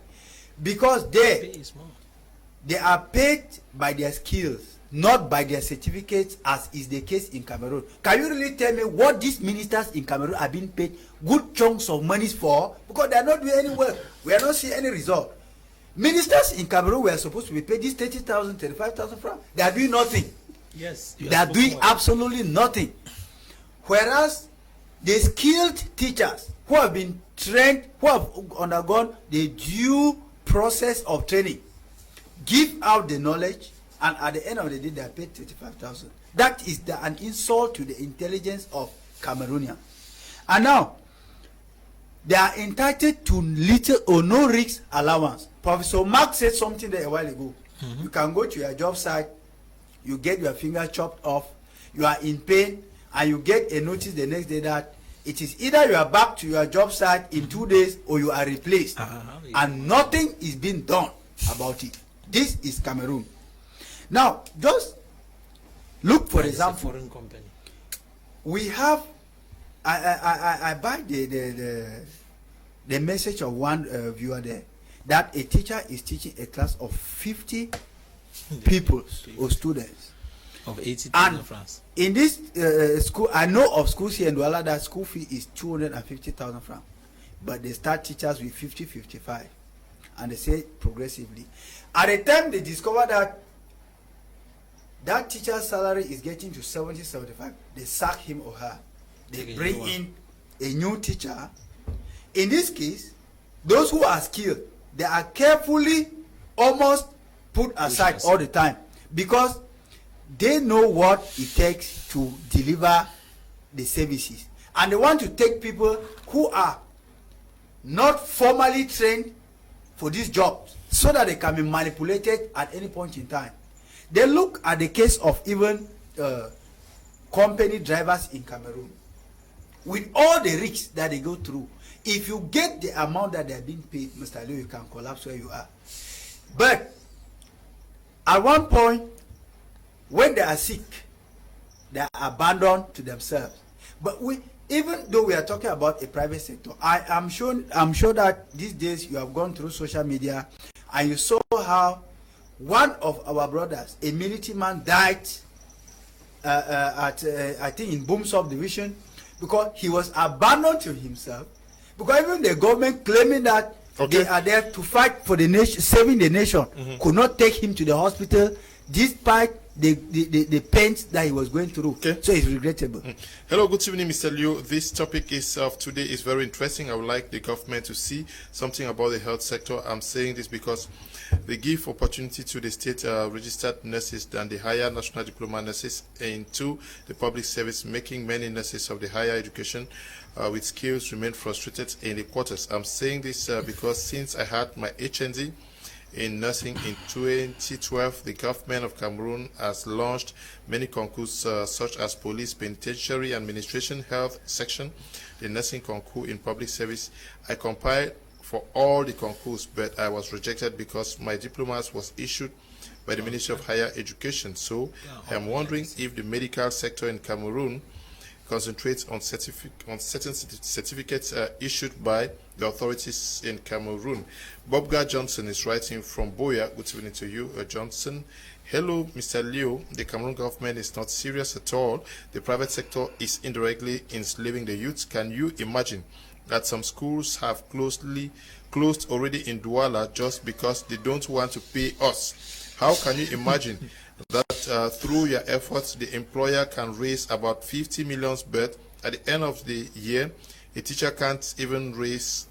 Because they are paid by their skills. not by their certificates, as is the case in Cameroon. Can you really tell me what these ministers in Cameroon are being paid good chunks of money for? Because they are not doing any work. We are not seeing any result. Ministers in Cameroon were supposed to be paid this 30,000, 35,000 francs. They are doing nothing. Yes. They are doing absolutely nothing. Whereas the skilled teachers who have been trained, who have undergone the due process of training, give out the knowledge, and at the end of the day, they are paid 35,000. That is an insult to the intelligence of Cameroonians. And now, they are entitled to little or no risk allowance. Professor Mark said something there a while ago. You can go to your job site, you get your finger chopped off, you are in pain, and you get a notice the next day that it is either you are back to your job site in 2 days or you are replaced. And nothing is being done about it. This is Cameroon. Now, just look, for example, foreign company. We have, I buy the message of one viewer there, that a teacher is teaching a class of 50 people or students. Of 80,000 francs. In this school, I know of schools here in Douala that school fee is 250,000 francs. But they start teachers with 50, 55. And they say progressively. At the time they discover that teacher's salary is getting to 70, 75, they sack him or her. They bring in a new teacher. In this case, those who are skilled, they are carefully almost put aside all the time, because they know what it takes to deliver the services. And they want to take people who are not formally trained for these jobs so that they can be manipulated at any point in time. They look at the case of even company drivers in Cameroon. With all the risks that they go through, if you get the amount that they are being paid, Mr. Leo, you can collapse where you are. But at one point, when they are sick, they are abandoned to themselves. But even though we are talking about a private sector, I'm sure that these days you have gone through social media and you saw how one of our brothers, a military man, died at I think in Boom Subdivision, because he was abandoned to himself. Because even the government claiming that they are there to fight for the nation, saving the nation, could not take him to the hospital despite the pains that he was going through. So it's regrettable. Hello, good evening, Mr. Liu. This topic of today is very interesting. I would like the government to see something about the health sector. I'm saying this because they give opportunity to the state registered nurses and the higher national diploma nurses into the public service, making many nurses of the higher education with skills remain frustrated in the quarters. I'm saying this because since I had my HND in nursing in 2012, the government of Cameroon has launched many concours such as police, penitentiary, administration, health section, the nursing concours in public service. I complied for all the concours, but I was rejected because my diplomas was issued by the Ministry of Higher Education. So I'm wondering if the medical sector in Cameroon concentrates on certain certificates issued by the authorities in Cameroon. Bobga Johnson is writing from Boya. Good evening to you, Johnson. Hello, Mr. Leo. The Cameroon government is not serious at all. The private sector is indirectly enslaving the youth. Can you imagine that some schools have closed already in Douala just because they don't want to pay us? How can you imagine that through your efforts the employer can raise about 50 million, but at the end of the year a teacher can't even raise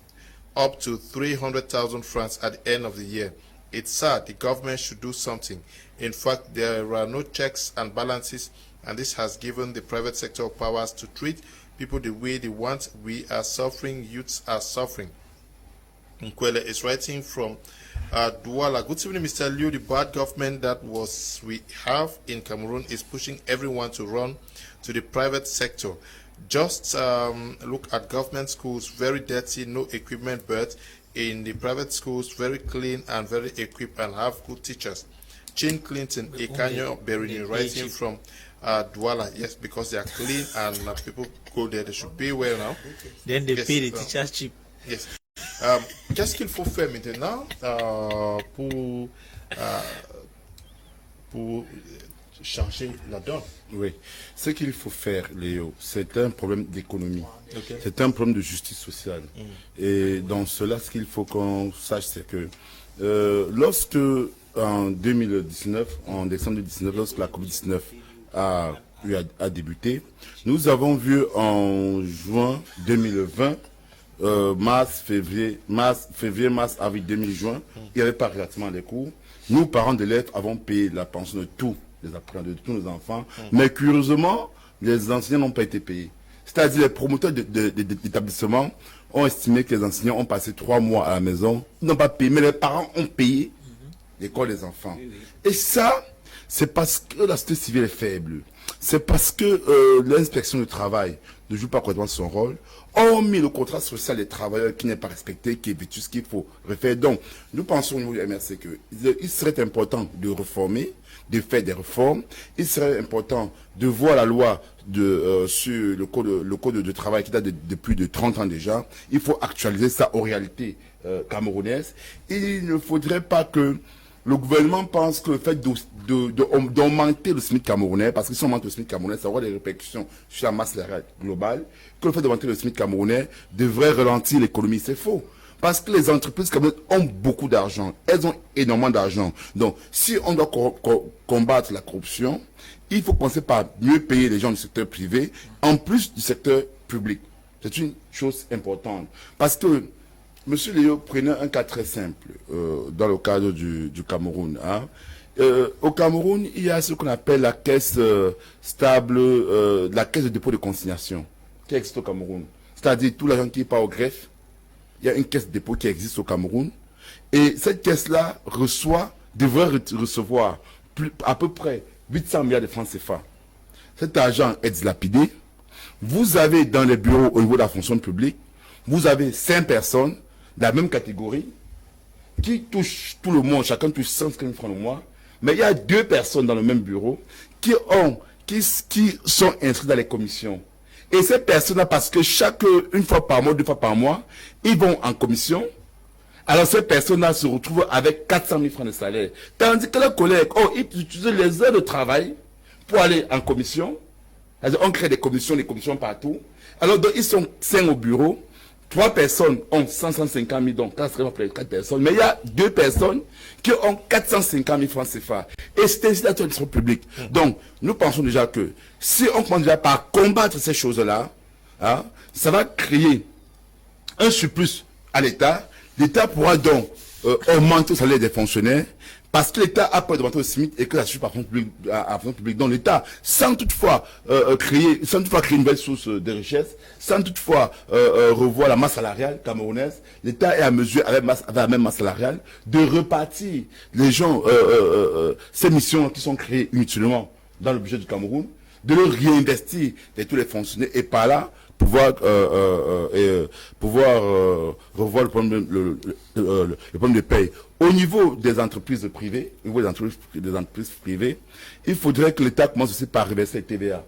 up to 300,000 francs at the end of the year? It's sad. The government should do something. In fact, there are no checks and balances, and this has given the private sector powers to treat people the way they want. We are suffering, youths are suffering. Nguepi is writing from Douala. Good evening, Mr. Liu. The bad government that we have in Cameroon is pushing everyone to run to the private sector. Just look at government schools, very dirty, no equipment, but in the private schools, very clean and very equipped and have good teachers. Chin Clinton, Ekanyo Berini, writing from Douala. Yes, because they are clean and people go there, they should pay well now. Then they pay the teachers cheap. Yes. Qu'est-ce qu'il faut faire maintenant pour changer la donne. Oui. Ce qu'il faut faire, Léo, c'est un problème d'économie. Okay. C'est un problème de justice sociale. Et dans cela, ce qu'il faut qu'on sache, c'est que lorsque, en 2019, en décembre 2019, lorsque la COVID-19 a débuté, nous avons vu en juin 2020, mars, avril, 2020, il n'y avait pas relativement les cours. Nous, parents d'élèves, avons payé la pension de tous les apprenants, de tous nos enfants. Mais curieusement, les enseignants n'ont pas été payés. C'est-à-dire les promoteurs d'établissements ont estimé que les enseignants ont passé 3 mois à la maison. Ils n'ont pas payé, mais les parents ont payé l'école des enfants. Et ça, c'est parce que la société civile est faible. C'est parce que l'inspection du travail ne joue pas correctement son rôle. On mis le contrat social des travailleurs qui n'est pas respecté, qui est vétus, qu'il faut refaire. Donc, nous pensons au niveau du MRC qu'il serait important de réformer, de faire des réformes. Il serait important de voir la loi sur le code de travail qui date de plus de 30 ans déjà. Il faut actualiser ça aux réalités camerounaises. Il ne faudrait pas que le gouvernement pense que le fait d'augmenter le SMIC camerounais, parce que si on augmente le SMIC camerounais, ça aura des répercussions sur la masse salariale globale, que le fait d'augmenter le SMIC camerounais devrait ralentir l'économie. C'est faux. Parce que les entreprises camerounaises ont beaucoup d'argent. Elles ont énormément d'argent. Donc, si on doit combattre la corruption, il faut penser par mieux payer les gens du secteur privé, en plus du secteur public. C'est une chose importante. Parce que Monsieur Léo, prenez un cas très simple dans le cadre du Cameroun. Hein. Au Cameroun, il y a ce qu'on appelle la caisse stable, la caisse de dépôt de consignation qui existe au Cameroun. C'est-à-dire tout l'argent qui part au greffe, il y a une caisse de dépôt qui existe au Cameroun. Et cette caisse-là devrait recevoir à peu près 800 milliards de francs CFA. Cet argent est dilapidé. Vous avez dans les bureaux au niveau de la fonction publique, vous avez 5 personnes de la même catégorie qui touchent tout le monde, chacun touche 150 francs le mois, mais il y a 2 personnes dans le même bureau qui sont inscrites dans les commissions. Et ces personnes-là, parce que une fois par mois, 2 fois par mois, ils vont en commission, alors ces personnes-là se retrouvent avec 400 000 francs de salaire. Tandis que leurs collègues, ils utilisent les heures de travail pour aller en commission. C'est-à-dire, on crée des commissions partout. Alors, donc, ils sont 5 au bureau. 3 personnes ont 150 000, donc 4 personnes. Mais il y a 2 personnes qui ont 450 000 francs CFA. Et c'est ainsi l'administration publique. Donc, nous pensons déjà que si on commence déjà par combattre ces choses-là, hein, ça va créer un surplus à l'État. L'État pourra donc augmenter le salaire des fonctionnaires parce que l'État a peur d'augmenter le SMIC et que ça suffit par fonds public. Donc l'État, sans toutefois créer une nouvelle source de richesse, sans toutefois revoir la masse salariale camerounaise, l'État est à mesure, avec la même masse salariale, de repartir les gens, ces missions qui sont créées inutilement dans le budget du Cameroun, de le réinvestir de tous les fonctionnaires et par là, pouvoir revoir le problème de paye. Au niveau des entreprises privées, il faudrait que l'État commence aussi par reverser les TVA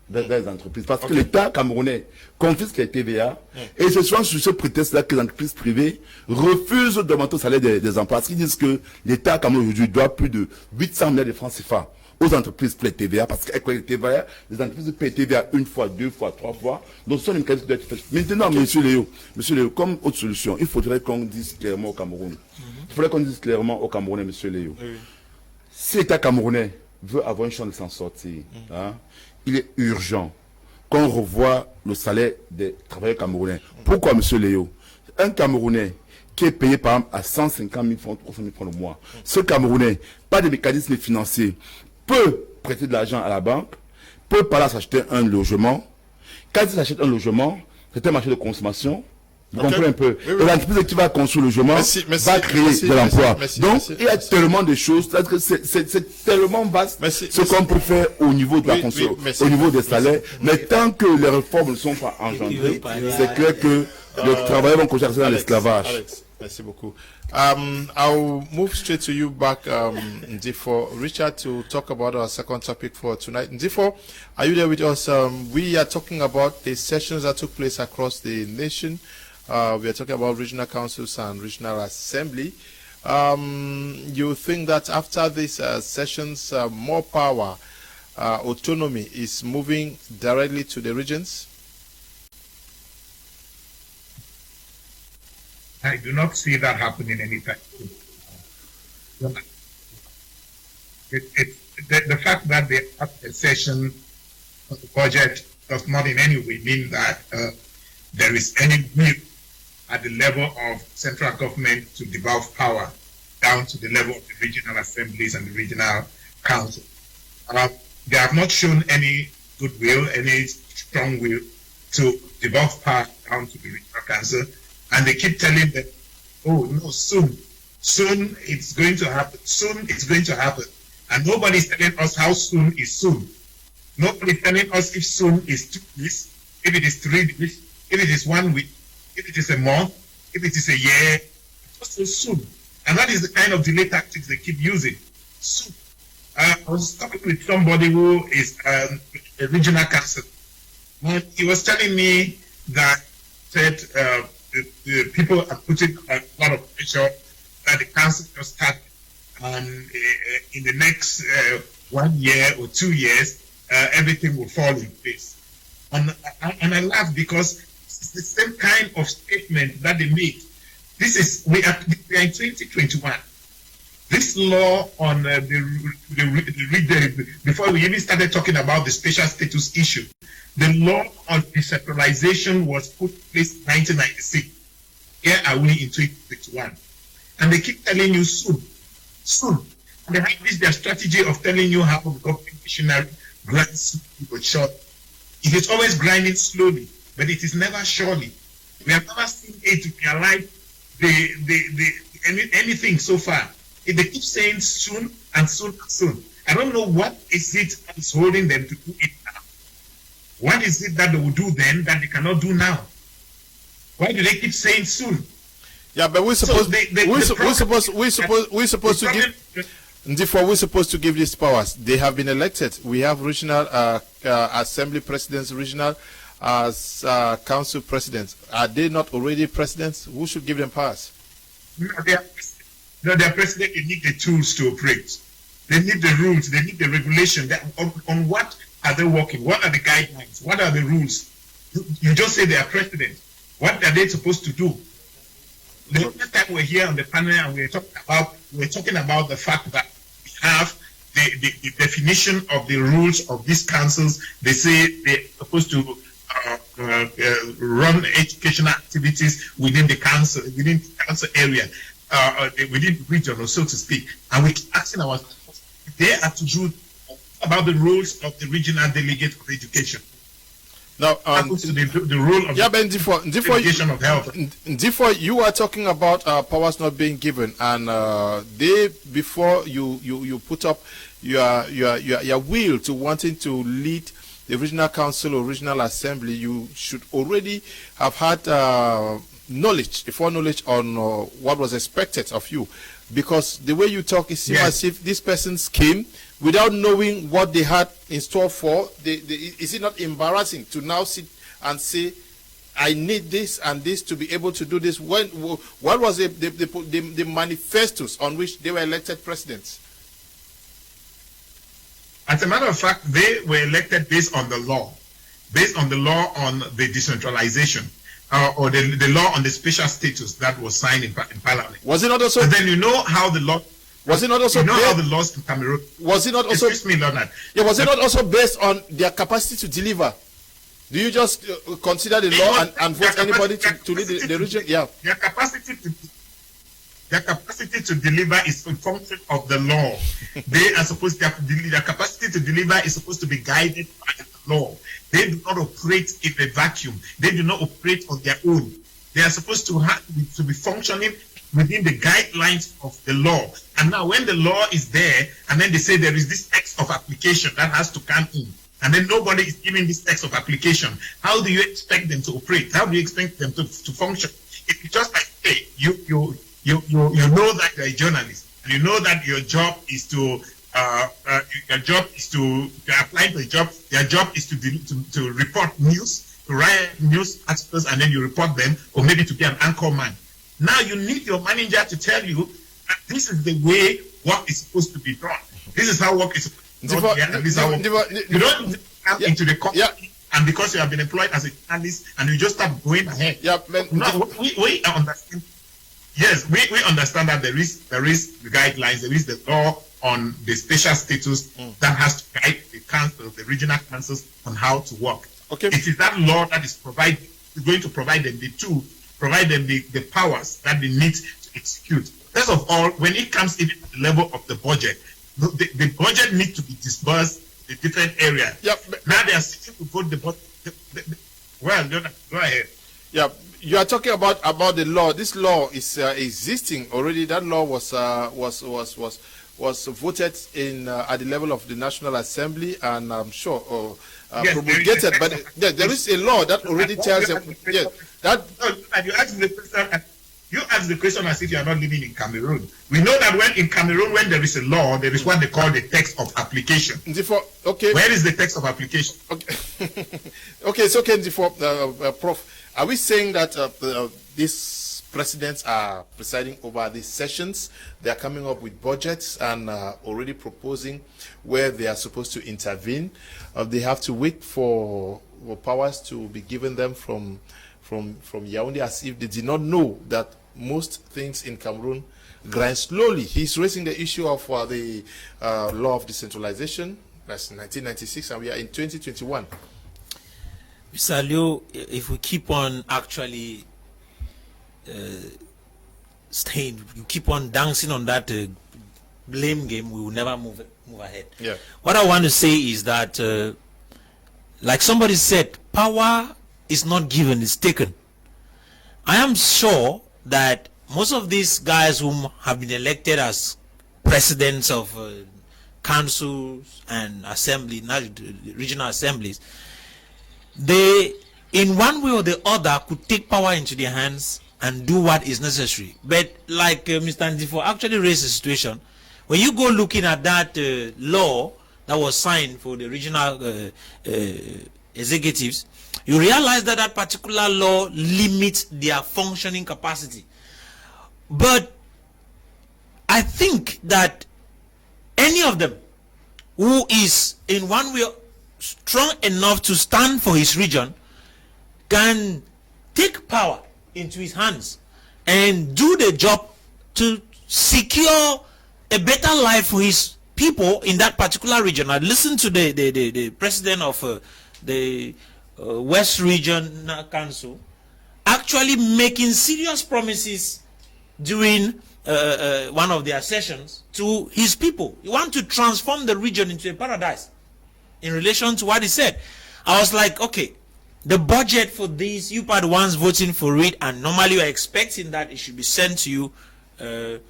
dans les entreprises. Parce que l'État camerounais confisque les TVA et ce sont sur ce prétexte-là que les entreprises privées refusent d'augmenter le salaire des emplois. Parce qu'ils disent que l'État camerounais aujourd'hui doit plus de 800 milliards de francs CFA aux entreprises pour les TVA, parce qu'avec les TVA, les entreprises paient TVA 1 fois, 2 fois, 3 fois. Donc, ce sont une mécanisme qui doit être fait. Maintenant, Monsieur Léo, comme autre solution, il faudrait qu'on dise clairement au Cameroun. Il faudrait qu'on dise clairement au Camerounais, Monsieur Léo. Si l'État camerounais veut avoir une chance de s'en sortir, hein, il est urgent qu'on revoie le salaire des travailleurs camerounais. Pourquoi, Monsieur Léo? Un Camerounais qui est payé par exemple à 150 000 francs, 300 000 francs le mois, ce Camerounais, pas de mécanisme financier, peut prêter de l'argent à la banque, peut par là s'acheter un logement. Quand il s'achète un logement, c'est un marché de consommation. Vous comprenez un peu. Et l'entreprise qui va construire le logement va créer de l'emploi. Donc, il y a tellement de choses. C'est tellement vaste ce qu'on peut faire au niveau de la fonction, au niveau des salaires. Mais tant que les réformes ne sont pas engendrées, c'est clair que les travailleurs vont continuer dans l'esclavage. Merci beaucoup. I'll move straight to you back, Ndifor Richard, to talk about our second topic for tonight. Ndifor, are you there with us? We are talking about the sessions that took place across the nation. We are talking about regional councils and regional assembly. You think that after these sessions, more power autonomy is moving directly to the regions? I do not see that happening anytime soon. The fact that they have a session of the budget does not in any way mean that there is any will at the level of central government to devolve power down to the level of the regional assemblies and the regional council. They have not shown any goodwill, any strong will to devolve power down to the regional council, and they keep telling them, oh no, soon it's going to happen, and nobody is telling us how soon is soon. Nobody is telling us if soon is 2 weeks, if it is 3 weeks, if it is 1 week, if it is a month, if it is a year, just so soon. And that is the kind of delay tactics they keep using. Soon. I was talking with somebody who is a regional council, and he was telling me that the people are putting a lot of pressure that the council just started, and in the next 1 year or 2 years, everything will fall in place. And I laugh because it's the same kind of statement that they make. We are in 2021. This law on before we even started talking about the special status issue, the law on decentralization was put in place in 1996. Here are we in 2021. And they keep telling you soon. And they have their strategy of telling you how the government machinery grinds but short. It is always grinding slowly, but it is never surely. We have never seen it realize anything so far. They keep saying soon and soon and soon. I don't know what is it that is holding them to do it now. What is it that they will do then that they cannot do now? Why do they keep saying soon? Yeah, but we're supposed to give these powers. They have been elected. We have regional assembly presidents, regional council presidents. Are they not already presidents? Who should give them powers? No, they are president. They need the tools to operate. They need the rules. They need the regulation. On what are they working? What are the guidelines? What are the rules? You just say they are president. What are they supposed to do? The last time we're here on the panel and we're talking about the fact that we have the definition of the rules of these councils. They say they're supposed to run educational activities within the council area, within the region, or so to speak. And we're asking ourselves, they are to do about the rules of the regional delegate of education. Now, the role of delegation of health. Ndifor, you are talking about powers not being given, and before you put up your will to wanting to lead the regional council or regional assembly, you should already have had knowledge on what was expected of you, because the way you talk, it seems as if these persons came without knowing what they had in store for. Is it not embarrassing to now sit and say, I need this and this to be able to do this? What was the manifestos on which they were elected presidents? As a matter of fact, they were elected based on the law on the decentralization, or the law on the special status that was signed in Parliament. Was it not also? And then you know how the law. Was it not also? You know how the laws in Cameroon. Was it not also? Excuse me, Leonard. Yeah, was it not also based on their capacity to deliver? Do you just consider the law and vote anybody to lead the region? Yeah. Their capacity to deliver is a function of the law. They are supposed to their capacity to deliver is supposed to be guided by the law. They do not operate in a vacuum. They do not operate on their own. They are supposed to be functioning within the guidelines of the law. And now when the law is there, and then they say there is this text of application that has to come in, and then nobody is giving this text of application, how do you expect them to operate? How do you expect them to function? It's just like, hey, you know that you're a journalist, and you know that your job is to apply for a job. Your job is to report news, to write news articles, and then you report them, or maybe to be an anchor man. Now you need your manager to tell you that this is the way work is supposed to be done. This is how work is supposed to be not here, and this is you don't come into the company, and because you have been employed as a journalist, and you just start going ahead. No, we understand. Yes, we understand that there is guidelines, there is the law on the special status that has to guide the council, the regional councils on how to work. Okay. It is that law that is going to provide them the tools, provide them the powers that they need to execute. First of all, when it comes to the level of the budget, the budget needs to be disbursed in different areas. Now they are sitting to vote the budget. Well, go ahead. Yeah, you are talking about the law. This law is existing already. That law was voted in at the level of the National Assembly, and I'm sure promulgated. But there is a law that already tells them. Yeah, that. And you ask the question as if you are not living in Cameroon. We know that when in Cameroon, when there is a law, there is what they call the text of application. Okay. Where is the text of application? Okay. Okay. So, Ndifor, Prof, are we saying that these presidents are presiding over these sessions? They are coming up with budgets and already proposing where they are supposed to intervene. They have to wait for powers to be given them from Yaoundé, as if they did not know that most things in Cameroon grind slowly. He's raising the issue of the law of decentralization. That's 1996, and we are in 2021. Mr. Leo, if we keep on actually you keep on dancing on that blame game, we will never move ahead. Yeah. What I want to say is that, like somebody said, power is not given, it's taken. I am sure that most of these guys whom have been elected as presidents of councils and assembly, regional assemblies, they, in one way or the other, could take power into their hands and do what is necessary. But like Mr. Ndifor actually raised the situation, when you go looking at that law that was signed for the regional executives, you realize that that particular law limits their functioning capacity. But I think that any of them who is in one way strong enough to stand for his region can take power into his hands and do the job to secure a better life for his people in that particular region. I listened to the president of the West Region Council actually making serious promises during one of their sessions to his people. He wants to transform the region into a paradise in relation to what he said. I was like, okay, the budget for this, you are the ones voting for it, and normally you are expecting that it should be sent to you. I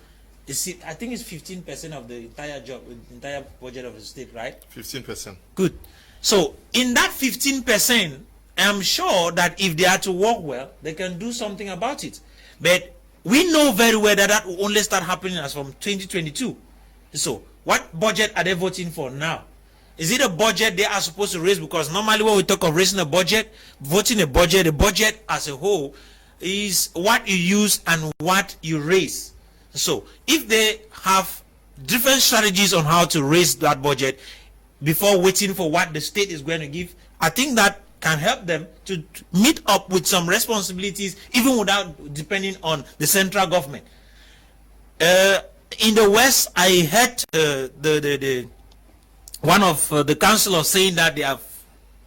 think it's 15% of the entire budget of the state, right? 15%. Good. So in that 15%, I'm sure that if they are to work well, they can do something about it. But we know very well that that will only start happening as from 2022. So what budget are they voting for now? Is it a budget they are supposed to raise? Because normally when we talk of raising a budget, voting a budget, the budget as a whole is what you use and what you raise. So if they have different strategies on how to raise that budget before waiting for what the state is going to give, I think that can help them to meet up with some responsibilities even without depending on the central government. In the West, I heard one of the councillors saying that they have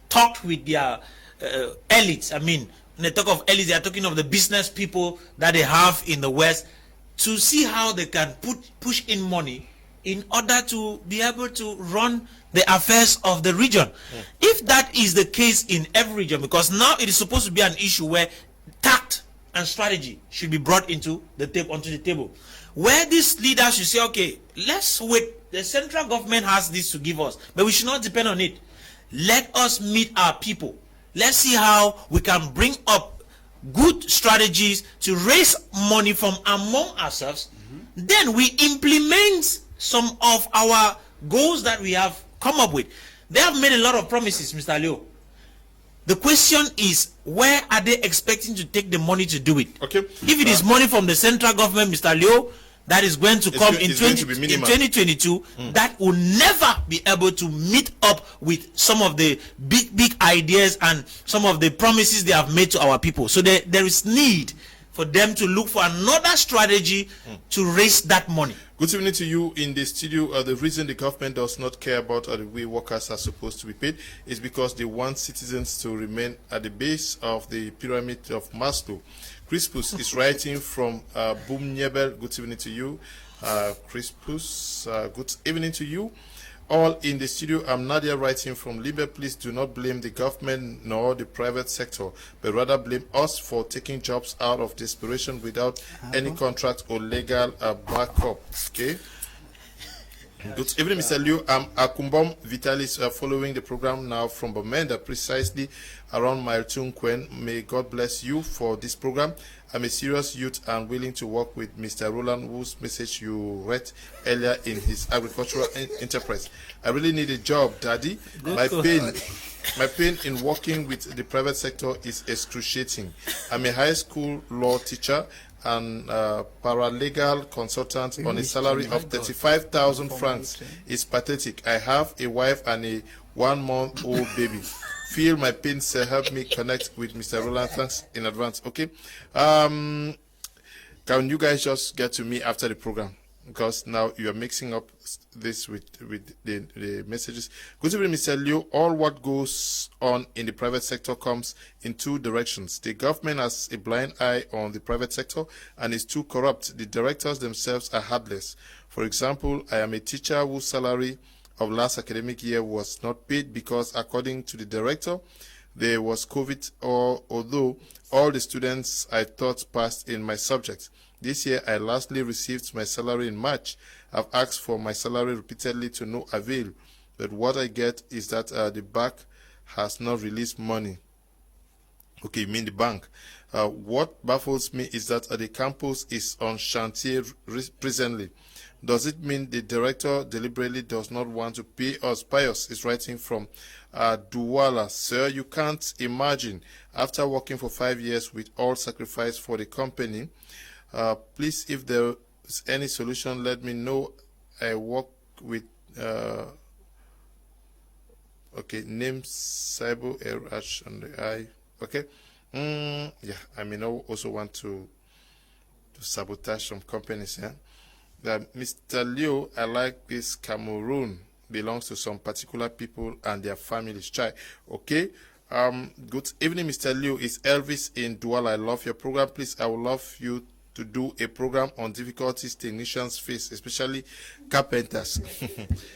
talked with their elites. I mean, when they talk of elites, they are talking of the business people that they have in the West to see how they can push in money in order to be able to run the affairs of the region. If that is the case in every region, because now it is supposed to be an issue where tact and strategy should be brought onto the table, where these leaders should say, okay, let's wait, the central government has this to give us, but we should not depend on it. Let us meet our people. Let's see how we can bring up good strategies to raise money from among ourselves. Then we implement some of our goals that we have come up with. They have made a lot of promises, Mr. Leo. The question is, where are they expecting to take the money to do it? Okay. If it is money from the central government, Mr. Leo, that is going to come in 2022 that will never be able to meet up with some of the big ideas and some of the promises they have made to our people. So there is need for them to look for another strategy to raise that money. Good evening to you in the studio. The reason the government does not care about the way workers are supposed to be paid is because they want citizens to remain at the base of the pyramid of Maslow. Crispus is writing from Bumnyebel. Good evening to you. Crispus, good evening to you. All in the studio, I'm Nadia writing from Libe. Please do not blame the government nor the private sector, but rather blame us for taking jobs out of desperation without any contract or legal backup. Okay. Good evening, Mr. Liu. I'm Akumbom Vitalis, following the program now from Bamenda, precisely around Mile Tunkwen. May God bless you for this program. I'm a serious youth and willing to work with Mr. Roland, whose message you read earlier in his agricultural enterprise. I really need a job, Daddy. My pain in working with the private sector is excruciating. I'm a high school law teacher and paralegal consultant on a salary of 35,000 francs. It's pathetic. I have a wife and a 1-month-old baby. Feel my pain, sir. Help me connect with Mr. Roland. Thanks in advance. Okay. Can you guys just get to me after the program? Because now you are mixing up this with the messages. Good evening, Mr. Liu. All what goes on in the private sector comes in two directions. The government has a blind eye on the private sector and is too corrupt. The directors themselves are heartless. For example, I am a teacher whose salary of last academic year was not paid because, according to the director, there was COVID, although all the students I taught passed in my subject. This year, I lastly received my salary in March. I've asked for my salary repeatedly to no avail, but what I get is that the bank has not released money. Okay, you mean the bank. What baffles me is that the campus is on chantier presently. Does it mean the director deliberately does not want to pay us? Pius is writing from Douala. Sir, you can't imagine. After working for 5 years with all sacrifice for the company, please, if there is any solution, let me know. I work with okay, name Saibo RH on the I. Okay. Yeah, I may now also want to sabotage some companies. Yeah. That Mr. Liu, I like this Cameroon belongs to some particular people and their families. Try. Okay. Good evening, Mr. Liu. It's Elvis in Douala. I love your program. Please, I would love you to do a program on difficulties technicians face, especially carpenters.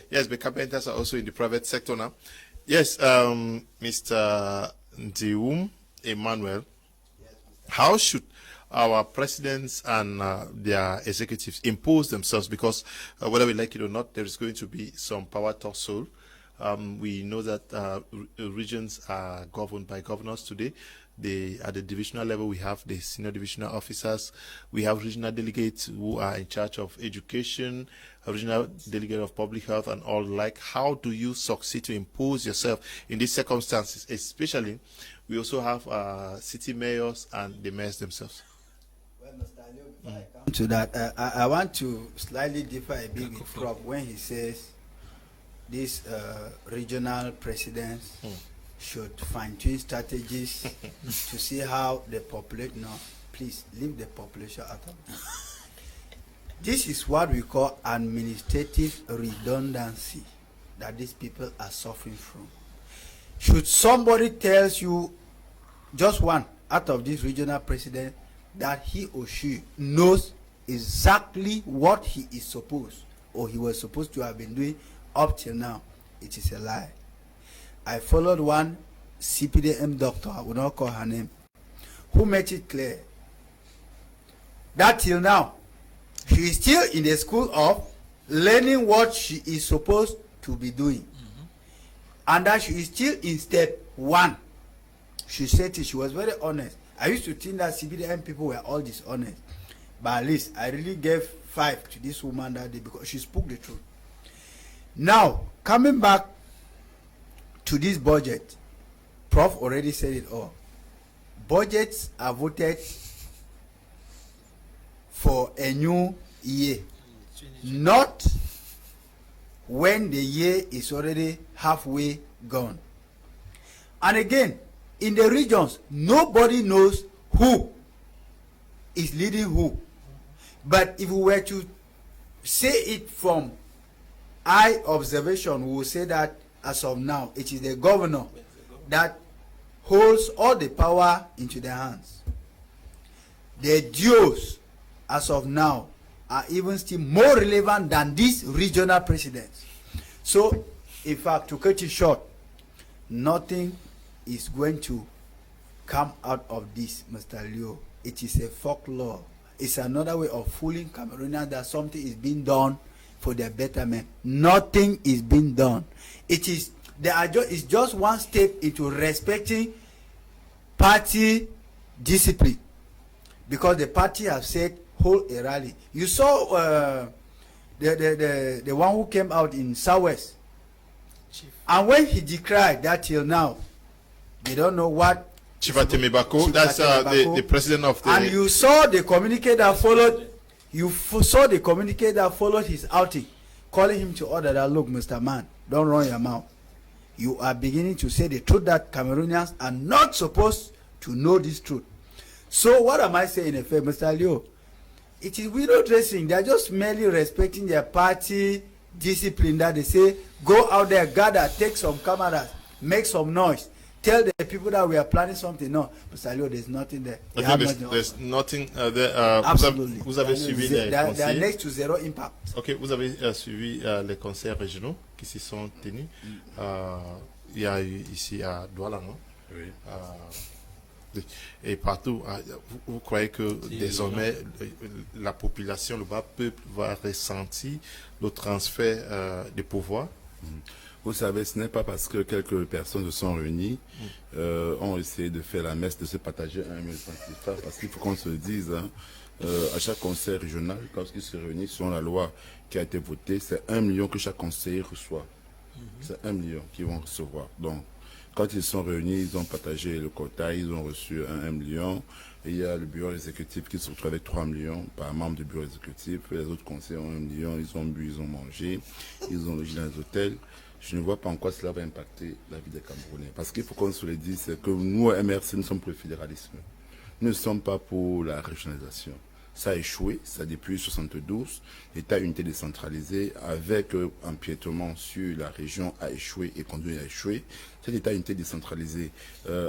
Yes, but carpenters are also in the private sector now. Yes, Mr. Ndiwum Emmanuel, how should our presidents and their executives impose themselves? Because whether we like it or not, there is going to be some power tussle. We know that regions are governed by governors today. At the divisional level, we have the senior divisional officers. We have regional delegates who are in charge of education, a regional delegate of public health, and all. Like, how do you succeed to impose yourself in these circumstances? Especially, we also have city mayors and the mayors themselves. Well, Mr. Liu, before I come to that, I want to slightly differ a bit with Prof when he says these regional presidents should fine-tune strategies to see how the population. No, please leave the population out of this. This is what we call administrative redundancy that these people are suffering from. Should somebody tells you, just one out of these regional presidents, that he or she knows exactly what he is supposed or he was supposed to have been doing up till now, it is a lie. I followed one CPDM doctor, I will not call her name, who made it clear that till now, she is still in the school of learning what she is supposed to be doing. And that she is still in step 1. She said it, she was very honest. I used to think that CPDM people were all dishonest. But at least I really gave 5 to this woman that day because she spoke the truth. Now, coming back to this budget, Prof already said it all. Budgets are voted for a new year, not when the year is already halfway gone. And again, in the regions, nobody knows who is leading who. But if we were to say it from eye observation, we will say that as of now, it is the governor that holds all the power into their hands. The duos, as of now, are even still more relevant than these regional presidents. So, in fact, to cut it short, nothing is going to come out of this, Mr. Leo. It is a folklore. It's another way of fooling Cameroonians that something is being done for their betterment. Nothing is being done. It's just one step into respecting party discipline, because the party have said hold a rally. You saw the one who came out in Southwest, and when he decried that till now, they don't know what. Chifatemi Bako, that's the president of the. And you saw the communique that followed. You saw the communique that followed his outing, calling him to order that, look, Mr. Man, don't run your mouth. You are beginning to say the truth that Cameroonians are not supposed to know this truth. So what am I saying in effect, Mr. Leo? It is window dressing. They are just merely respecting their party discipline that they say, go out there, gather, take some cameras, make some noise. Tell the people that we are planning something. No, Mr. Leo, there's nothing there. There's nothing there. Absolutely. Vous avez suivi les conseils. They are next to zero impact. Ok, vous avez suivi les conseils régionaux qui s'y sont tenus. Il y a eu ici à Douala, non? Oui. Et partout, vous croyez que désormais la population, le bas peuple va ressentir le transfert de pouvoir? Vous savez, ce n'est pas parce que quelques personnes se sont réunies, ont essayé de faire la messe, de se partager un million de francs, parce qu'il faut qu'on se dise, hein, à chaque conseil régional, lorsqu'ils se réunissent selon la loi qui a été votée, c'est 1 million que chaque conseiller reçoit. C'est 1 million qu'ils vont recevoir. Donc, quand ils sont réunis, ils ont partagé le quota, ils ont reçu 1 million. Et il y a le bureau exécutif qui se retrouve avec 3 millions par membre du bureau exécutif. Les autres conseillers ont 1 million, ils ont bu, ils ont mangé, ils ont logé dans les hôtels. Je ne vois pas en quoi cela va impacter la vie des Camerounais. Parce qu'il faut qu'on se le dise, c'est que nous, à MRC, nous sommes pour le fédéralisme. Nous ne sommes pas pour la régionalisation. Ça a échoué, ça depuis 1972. L'État unité décentralisé avec empiètement sur la région a échoué et conduit à échouer. Cet État unité décentralisé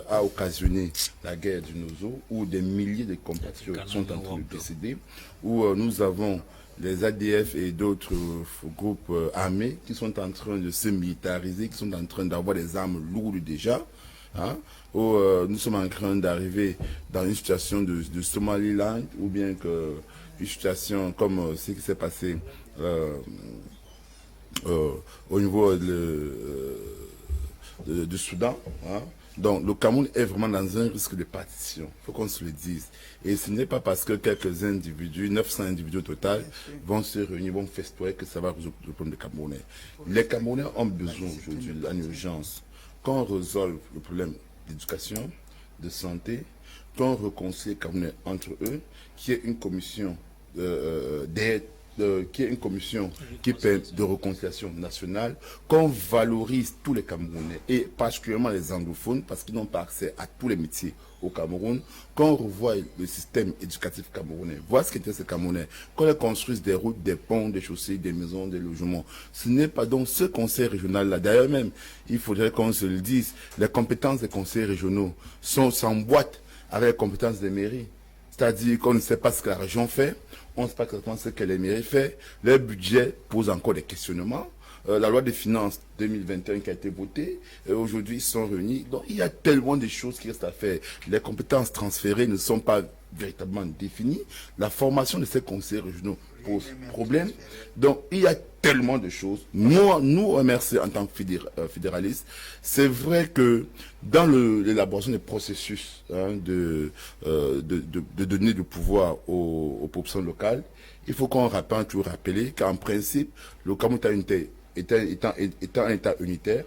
a occasionné la guerre du Nozo, où des milliers de compatriotes sont en train de décéder, où nous avons les ADF et d'autres groupes armés qui sont en train de se militariser, qui sont en train d'avoir des armes lourdes déjà, hein, où nous sommes en train d'arriver dans une situation de Somaliland, ou bien que une situation comme ce qui s'est passé au niveau du Soudan, hein. Donc, le Cameroun est vraiment dans un risque de partition. Il faut qu'on se le dise. Et ce n'est pas parce que quelques individus, 900 individus au total, vont se réunir, vont festoyer que ça va résoudre le problème des Camerounais. Les Camerounais ont besoin aujourd'hui, en urgence, qu'on résolve le problème d'éducation, de santé, qu'on réconcilie les Camerounais entre eux, qu'il y ait une commission d'aide, qui est une commission qui permet de réconciliation nationale, qu'on valorise tous les Camerounais et particulièrement les anglophones parce qu'ils n'ont pas accès à tous les métiers au Cameroun, qu'on revoie le système éducatif camerounais, voir ce qu'étaient ces Camerounais, qu'on les construise des routes, des ponts, des chaussées, des maisons, des logements. Ce n'est pas donc ce conseil régional-là. D'ailleurs même, il faudrait qu'on se le dise, les compétences des conseils régionaux s'emboîtent avec les compétences des mairies. C'est-à-dire qu'on ne sait pas ce que la région fait, on ne sait pas exactement ce que les mairies font, leur budget pose encore des questionnements. La loi des finances 2021 qui a été votée, aujourd'hui ils sont réunis. Donc il y a tellement de choses qui restent à faire. Les compétences transférées ne sont pas véritablement définies. La formation de ces conseils régionaux pose problème. Donc il y a tellement de choses. Nous MRC en tant que fédéralistes, c'est vrai que dans l'élaboration des processus de donner du pouvoir aux populations locales, il faut qu'on rappeler qu'en principe, le Cameroun étant un État unitaire,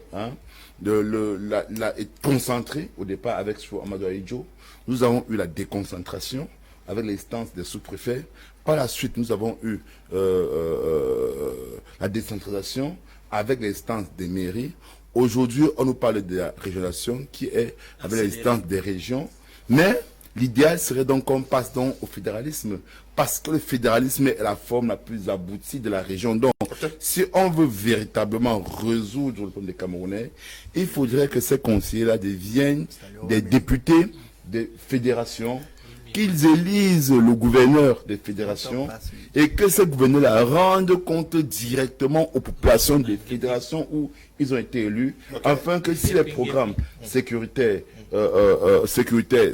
est concentré au départ avec Amadou Ahidjo. Nous avons eu la déconcentration avec l'instance des sous-préfets Par la suite, nous avons eu la décentralisation avec l'instance des mairies. Aujourd'hui, on nous parle de la régionalisation qui est avec l'instance des régions. Mais l'idéal serait donc qu'on passe donc au fédéralisme, parce que le fédéralisme est la forme la plus aboutie de la région. Donc, si on veut véritablement résoudre le problème des Camerounais, il faudrait que ces conseillers-là deviennent des députés des fédérations, qu'ils élisent le gouverneur des fédérations et que ce gouverneur-là rende compte directement aux populations des fédérations où ils ont été élus, afin que si les programmes sécuritaires,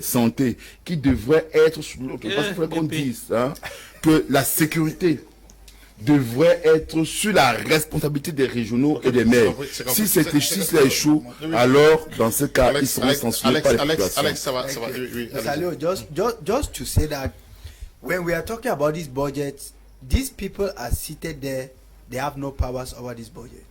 santé, qui devraient être sous l'autre, parce qu'il faudrait qu'on dise que la sécurité devrait être sur la responsabilité des régionaux et des maires. Si cet exercice échoue, alors dans ce cas, ils seront censurés par les populations. Just to say that when we are talking about this budget, these people are seated there, they have no powers over this budget.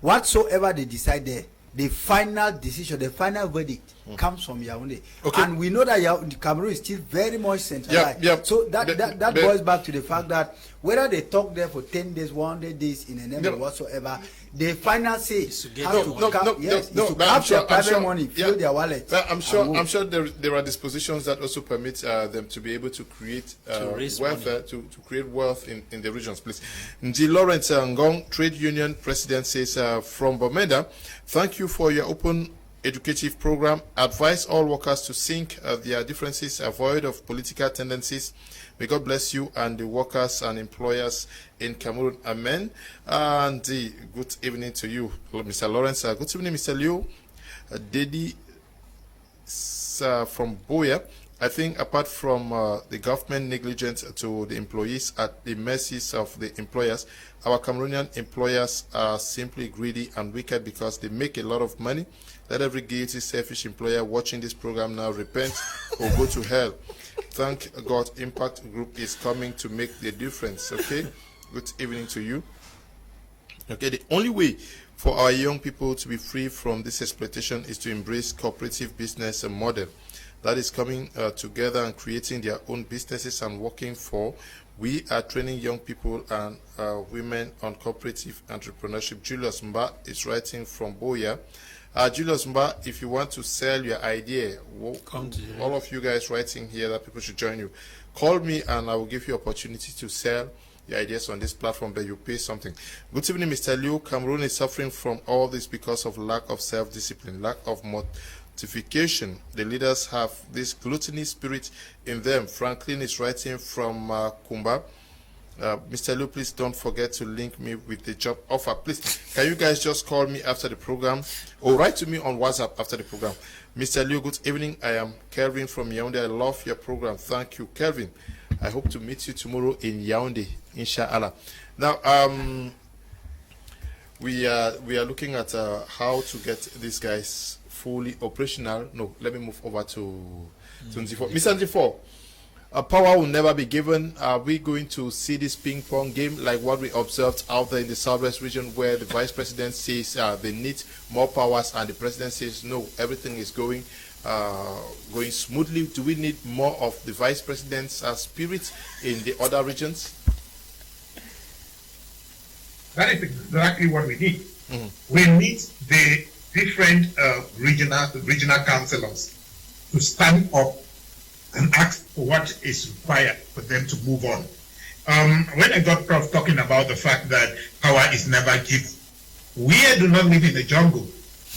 Whatsoever they decide there, the final decision, the final verdict comes from Yaoundé. And we know that Cameroon is still very much centralized. So that boils back to the fact that whether they talk there for 10 days, 100 days in an embassy whatsoever, the final say has to capture their private money, fill their wallet. I'm sure there are dispositions that also permit them to be able to create wealth, to create wealth in the regions. Please, Ndi Lawrence Ngong, Trade Union President, says from Bomenda, thank you for your open educative program. Advise all workers to sink their differences, avoid of political tendencies. May God bless you and the workers and employers in Cameroon. Amen. And good evening to you, Mr. Lawrence. Good evening, Mr. Liu. Dedi from Boya. I think apart from the government negligence to the employees at the mercies of the employers, our Cameroonian employers are simply greedy and wicked because they make a lot of money. Let every guilty, selfish employer watching this program now repent or go to hell. Thank God Impact Group is coming to make the difference. Okay? Good evening to you. Okay, the only way for our young people to be free from this exploitation is to embrace cooperative business model that is coming together and creating their own businesses and working for. We are training young people and women on cooperative entrepreneurship. Julius Mba is writing from Boya. Julius Mba, if you want to sell your idea, all of you guys writing here that people should join you, call me and I will give you opportunity to sell your ideas on this platform, but you pay something. Good evening, Mr. Liu. Cameroon is suffering from all this because of lack of self-discipline, lack of mortification. The leaders have this gluttony spirit in them. Franklin is writing from Kumba. Mr. Liu, please don't forget to link me with the job offer. Please, can you guys just call me after the program or write to me on WhatsApp after the program? Mr. Liu, good evening. I am Kelvin from Yaoundé. I love your program. Thank you, Kelvin. I hope to meet you tomorrow in Yaoundé, inshallah. Now, we are looking at how to get these guys fully operational. No, let me move over to Ndifor. Mr. Ndifor, power will never be given. Are we going to see this ping pong game like what we observed out there in the southwest region, where the vice president says they need more powers and the president says no, everything is going smoothly? Do we need more of the vice president's spirit in the other regions? That is exactly what we need. We need the different regional councillors to stand up and ask for what is required for them to move on. When I got Prof talking about the fact that power is never given, we do not live in the jungle.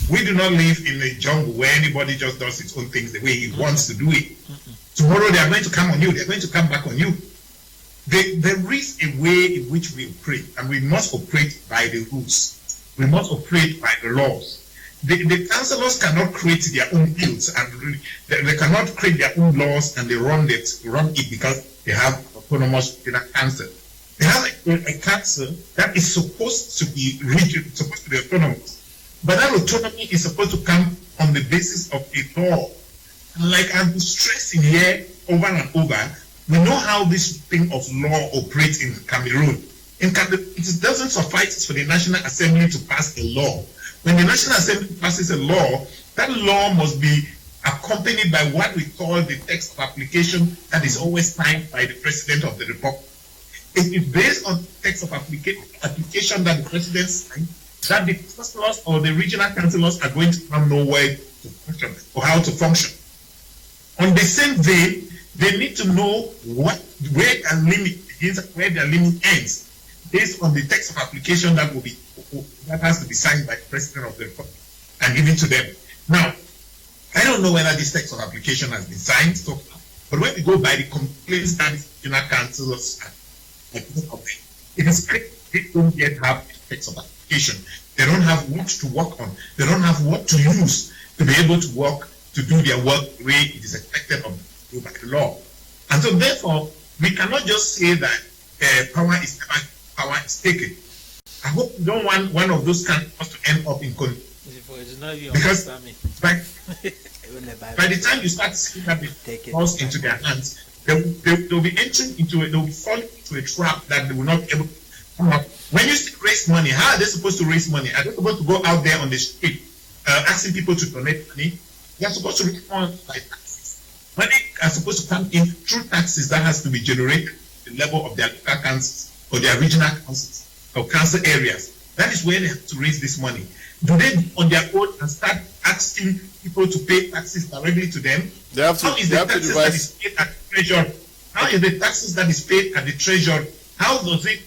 We do not live in a jungle where anybody just does his own things the way he wants to do it. Tomorrow they are going to come on you. They are going to come back on you. There is a way in which we operate, and we must operate by the rules. We must operate by the laws. The councillors cannot create their own bills, and they cannot create their own laws, and they run it because they have autonomous council. They have a council that is supposed to be rigid, supposed to be autonomous. But that autonomy is supposed to come on the basis of a law. Like I've been stressing here over and over, we know how this thing of law operates in Cameroon. In Cameroon, it doesn't suffice for the National Assembly to pass a law. When the National Assembly passes a law, that law must be accompanied by what we call the text of application that is always signed by the President of the Republic. It is based on text of application that the President signed that the councillors or the regional councillors are going to know where to function or how to function. On the same vein, they need to know where their limit begins, where their limit ends, based on the text of application that has to be signed by the President of the Republic and given to them. Now, I don't know whether this text of application has been signed so far, but when we go by the complaints that the regional councillors it is clear they don't yet have the text of application. They don't have what to work on. They don't have what to use to be able to work, to do their work the way it is expected of them by the law. And so therefore, we cannot just say that power is taken. I hope you don't want one of those countries to end up in because by the time you start seeing that they falls into their hands, they'll be entering into it, they'll be falling into a trap that they will not be able to come up. When you raise money, how are they supposed to raise money? Are they supposed to go out there on the street asking people to donate money? They are supposed to respond by taxes. Money are supposed to come in through taxes that has to be generated at the level of their local councils or their regional councils or council areas. That is where they have to raise this money. Do they on their own and start asking people to pay taxes directly to them? They have to. How is the taxes that is paid at the treasury? How is the taxes that is paid at the treasury? How do they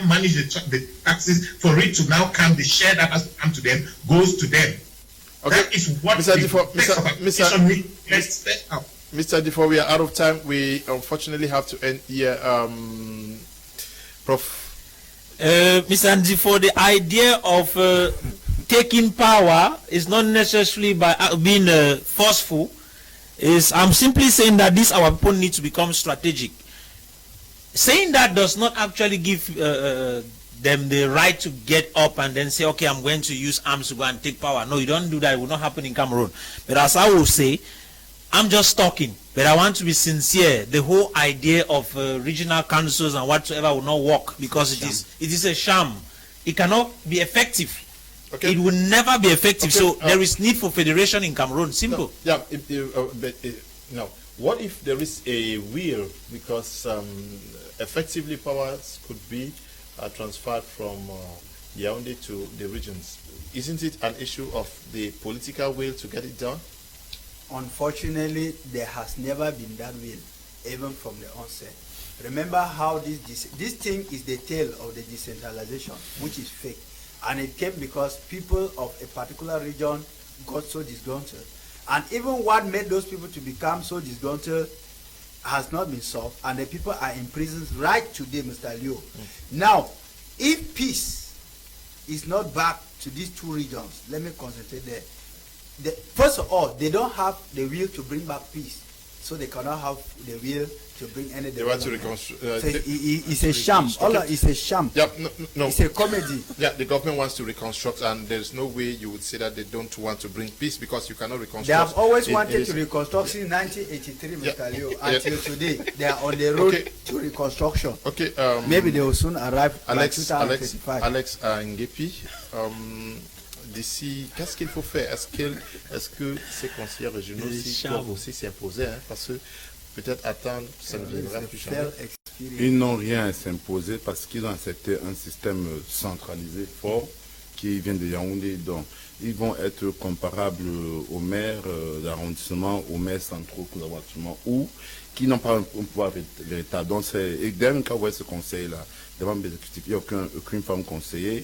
manage the taxes for it to now come? The share that has to come to them goes to them. Okay. That is what Mr. Ndifor, we are out of time. We unfortunately have to end here. Prof. Mr. Ndifor, the idea of taking power is not necessarily by being forceful. I'm simply saying that our people need to become strategic. Saying that does not actually give them the right to get up and then say, okay, I'm going to use arms to go and take power. No, you don't do that. It will not happen in Cameroon. But as I will say, I'm just talking, but I want to be sincere. The whole idea of regional councils and whatsoever will not work because it is a sham. It cannot be effective. Okay. It will never be effective. Okay. So there is need for federation in Cameroon. Simple. No, yeah. What if there is a will? Because effectively powers could be transferred from Yaoundé to the regions. Isn't it an issue of the political will to get it done? Unfortunately, there has never been that will, even from the onset. Remember how this thing is the tale of the decentralization, which is fake. And it came because people of a particular region got so disgruntled. And even what made those people to become so disgruntled has not been solved. And the people are in prisons right today, Mr. Leo. Now, if peace is not back to these two regions, let me concentrate there. First of all, they don't have the will to bring back peace, so they cannot have the will to bring any. They want to reconstruct. It's a sham. It's a sham. Yeah, no. It's a comedy. Yeah, the government wants to reconstruct, and there's no way you would say that they don't want to bring peace because you cannot reconstruct. They have always wanted to reconstruct since 1983, Mr. Leo, until today. They are on the road to reconstruction. Okay. Maybe they will soon arrive. Alex Nguepi. D'ici, qu'est-ce qu'il faut faire? Est-ce que ces conseillers régionaux doivent aussi s'imposer, parce que peut-être attendre, ça ne viendra plus jamais. Ils n'ont rien à s'imposer parce qu'ils ont accepté un système centralisé fort qui vient de Yaoundé. Donc, ils vont être comparables aux maires d'arrondissement, aux maires centraux ou qui n'ont pas un pouvoir véritable. Donc, et dès quand vous voyez ce conseil-là, devant les exécutifs, il n'y a aucune femme conseillère,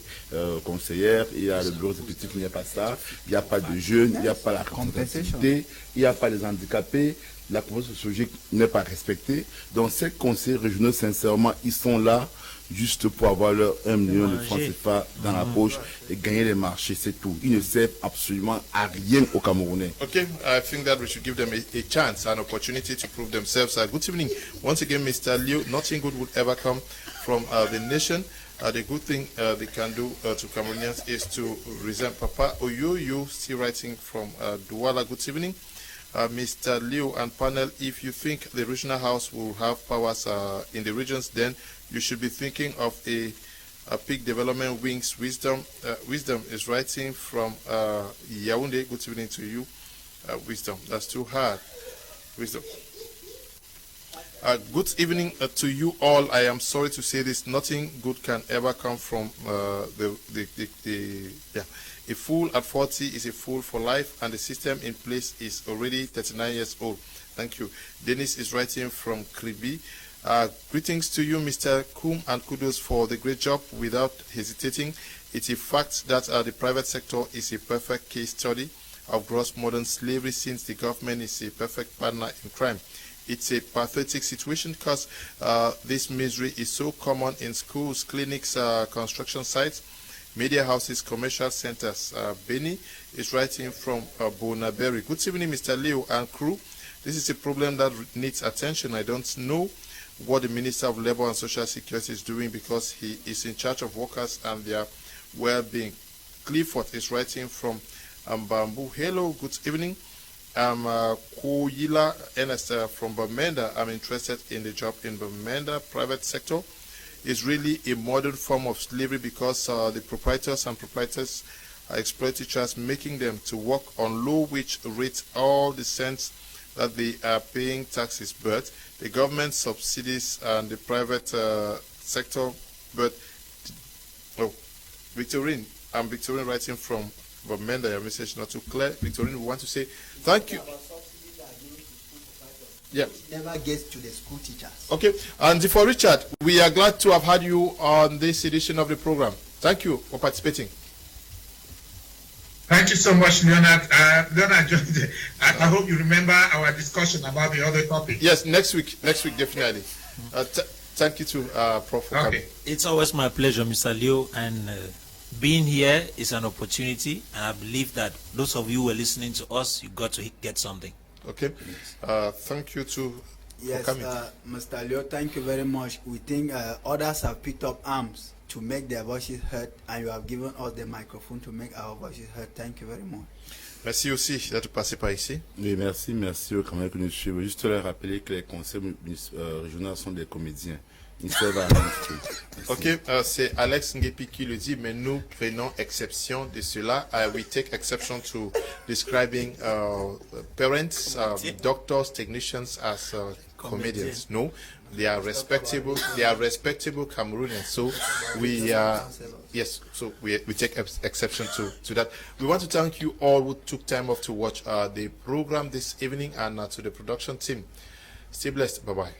il y a le bureau exécutif, il n'y a pas ça, il n'y a pas de jeunes, il n'y a pas la représentativité, il n'y a pas les handicapés, la proposition sociologique n'est pas respectée. Donc ces conseillers régionaux, sincèrement, ils sont là juste pour avoir leur 1 million de francs CFA dans la poche et gagner les marchés, c'est tout. Ils ne servent absolument à rien aux Camerounais. Okay, I think that we should give them a chance, an opportunity to prove themselves. Good evening. Once again, Mr. Liu, nothing good would ever come from the nation. The good thing they can do to Cameroonians is to resign. Papa Oyoyo, still writing from Douala. Good evening. Mr. Liu and panel, if you think the regional house will have powers in the regions, then you should be thinking of a peak development wings. Wisdom is writing from Yaoundé. Good evening to you. Wisdom. That's too hard. Wisdom. Good evening to you all. I am sorry to say this. Nothing good can ever come from A fool at 40 is a fool for life, and the system in place is already 39 years old. Thank you. Dennis is writing from Kribi. Greetings to you, Mr. Kum, and kudos for the great job. Without hesitating, it's a fact that the private sector is a perfect case study of gross modern slavery, since the government is a perfect partner in crime. It's a pathetic situation because this misery is so common in schools, clinics, construction sites, media houses, commercial centers. Benny is writing from Bonaberry. Good evening, Mr. Leo and crew. This is a problem that needs attention. I don't know what the Minister of Labour and Social Security is doing, because he is in charge of workers and their well-being. Clifford is writing from Bamboo. Hello, good evening. I'm Koyila Ernest from Bamenda. I'm interested in the job in Bamenda. Private sector is really a modern form of slavery, because the proprietors exploit teachers, making them to work on low wage rates, all the cents that they are paying taxes. But the government subsidies and the private sector. But Victorine, I'm Victorine writing from Bamenda. Your message not too clear. Victorine, we want to say thank you. Yeah. Never gets to the school teachers. Okay. And Ndifor Richard, we are glad to have had you on this edition of the program. Thank you for participating. Thank you so much, Leonard. Leonard, I hope you remember our discussion about the other topic. Yes, next week, definitely. Thank you to Prof. for coming. It's always my pleasure, Mr. Leo, and being here is an opportunity, and I believe that those of you who are listening to us, you got to get something. Okay. Thank you for coming. Mr. Leo, thank you very much. We think others have picked up arms to make their voices heard, and you have given us the microphone to make our voices heard. Thank you very much. Merci aussi d'être passé par ici. Oui, merci aux camarades que nous suivons. Juste leur rappeler que les conseils régionaux sont des comédiens. Ils servent à rien. Ok, c'est Alex Nguepi qui le dit, mais nous prenons exception de cela. We take exception to describing parents, doctors, technicians as comedians. No, they are respectable. They are respectable Cameroonians. So we we take exception to that. We want to thank you all who took time off to watch the program this evening, and to the production team. Stay blessed. Bye bye.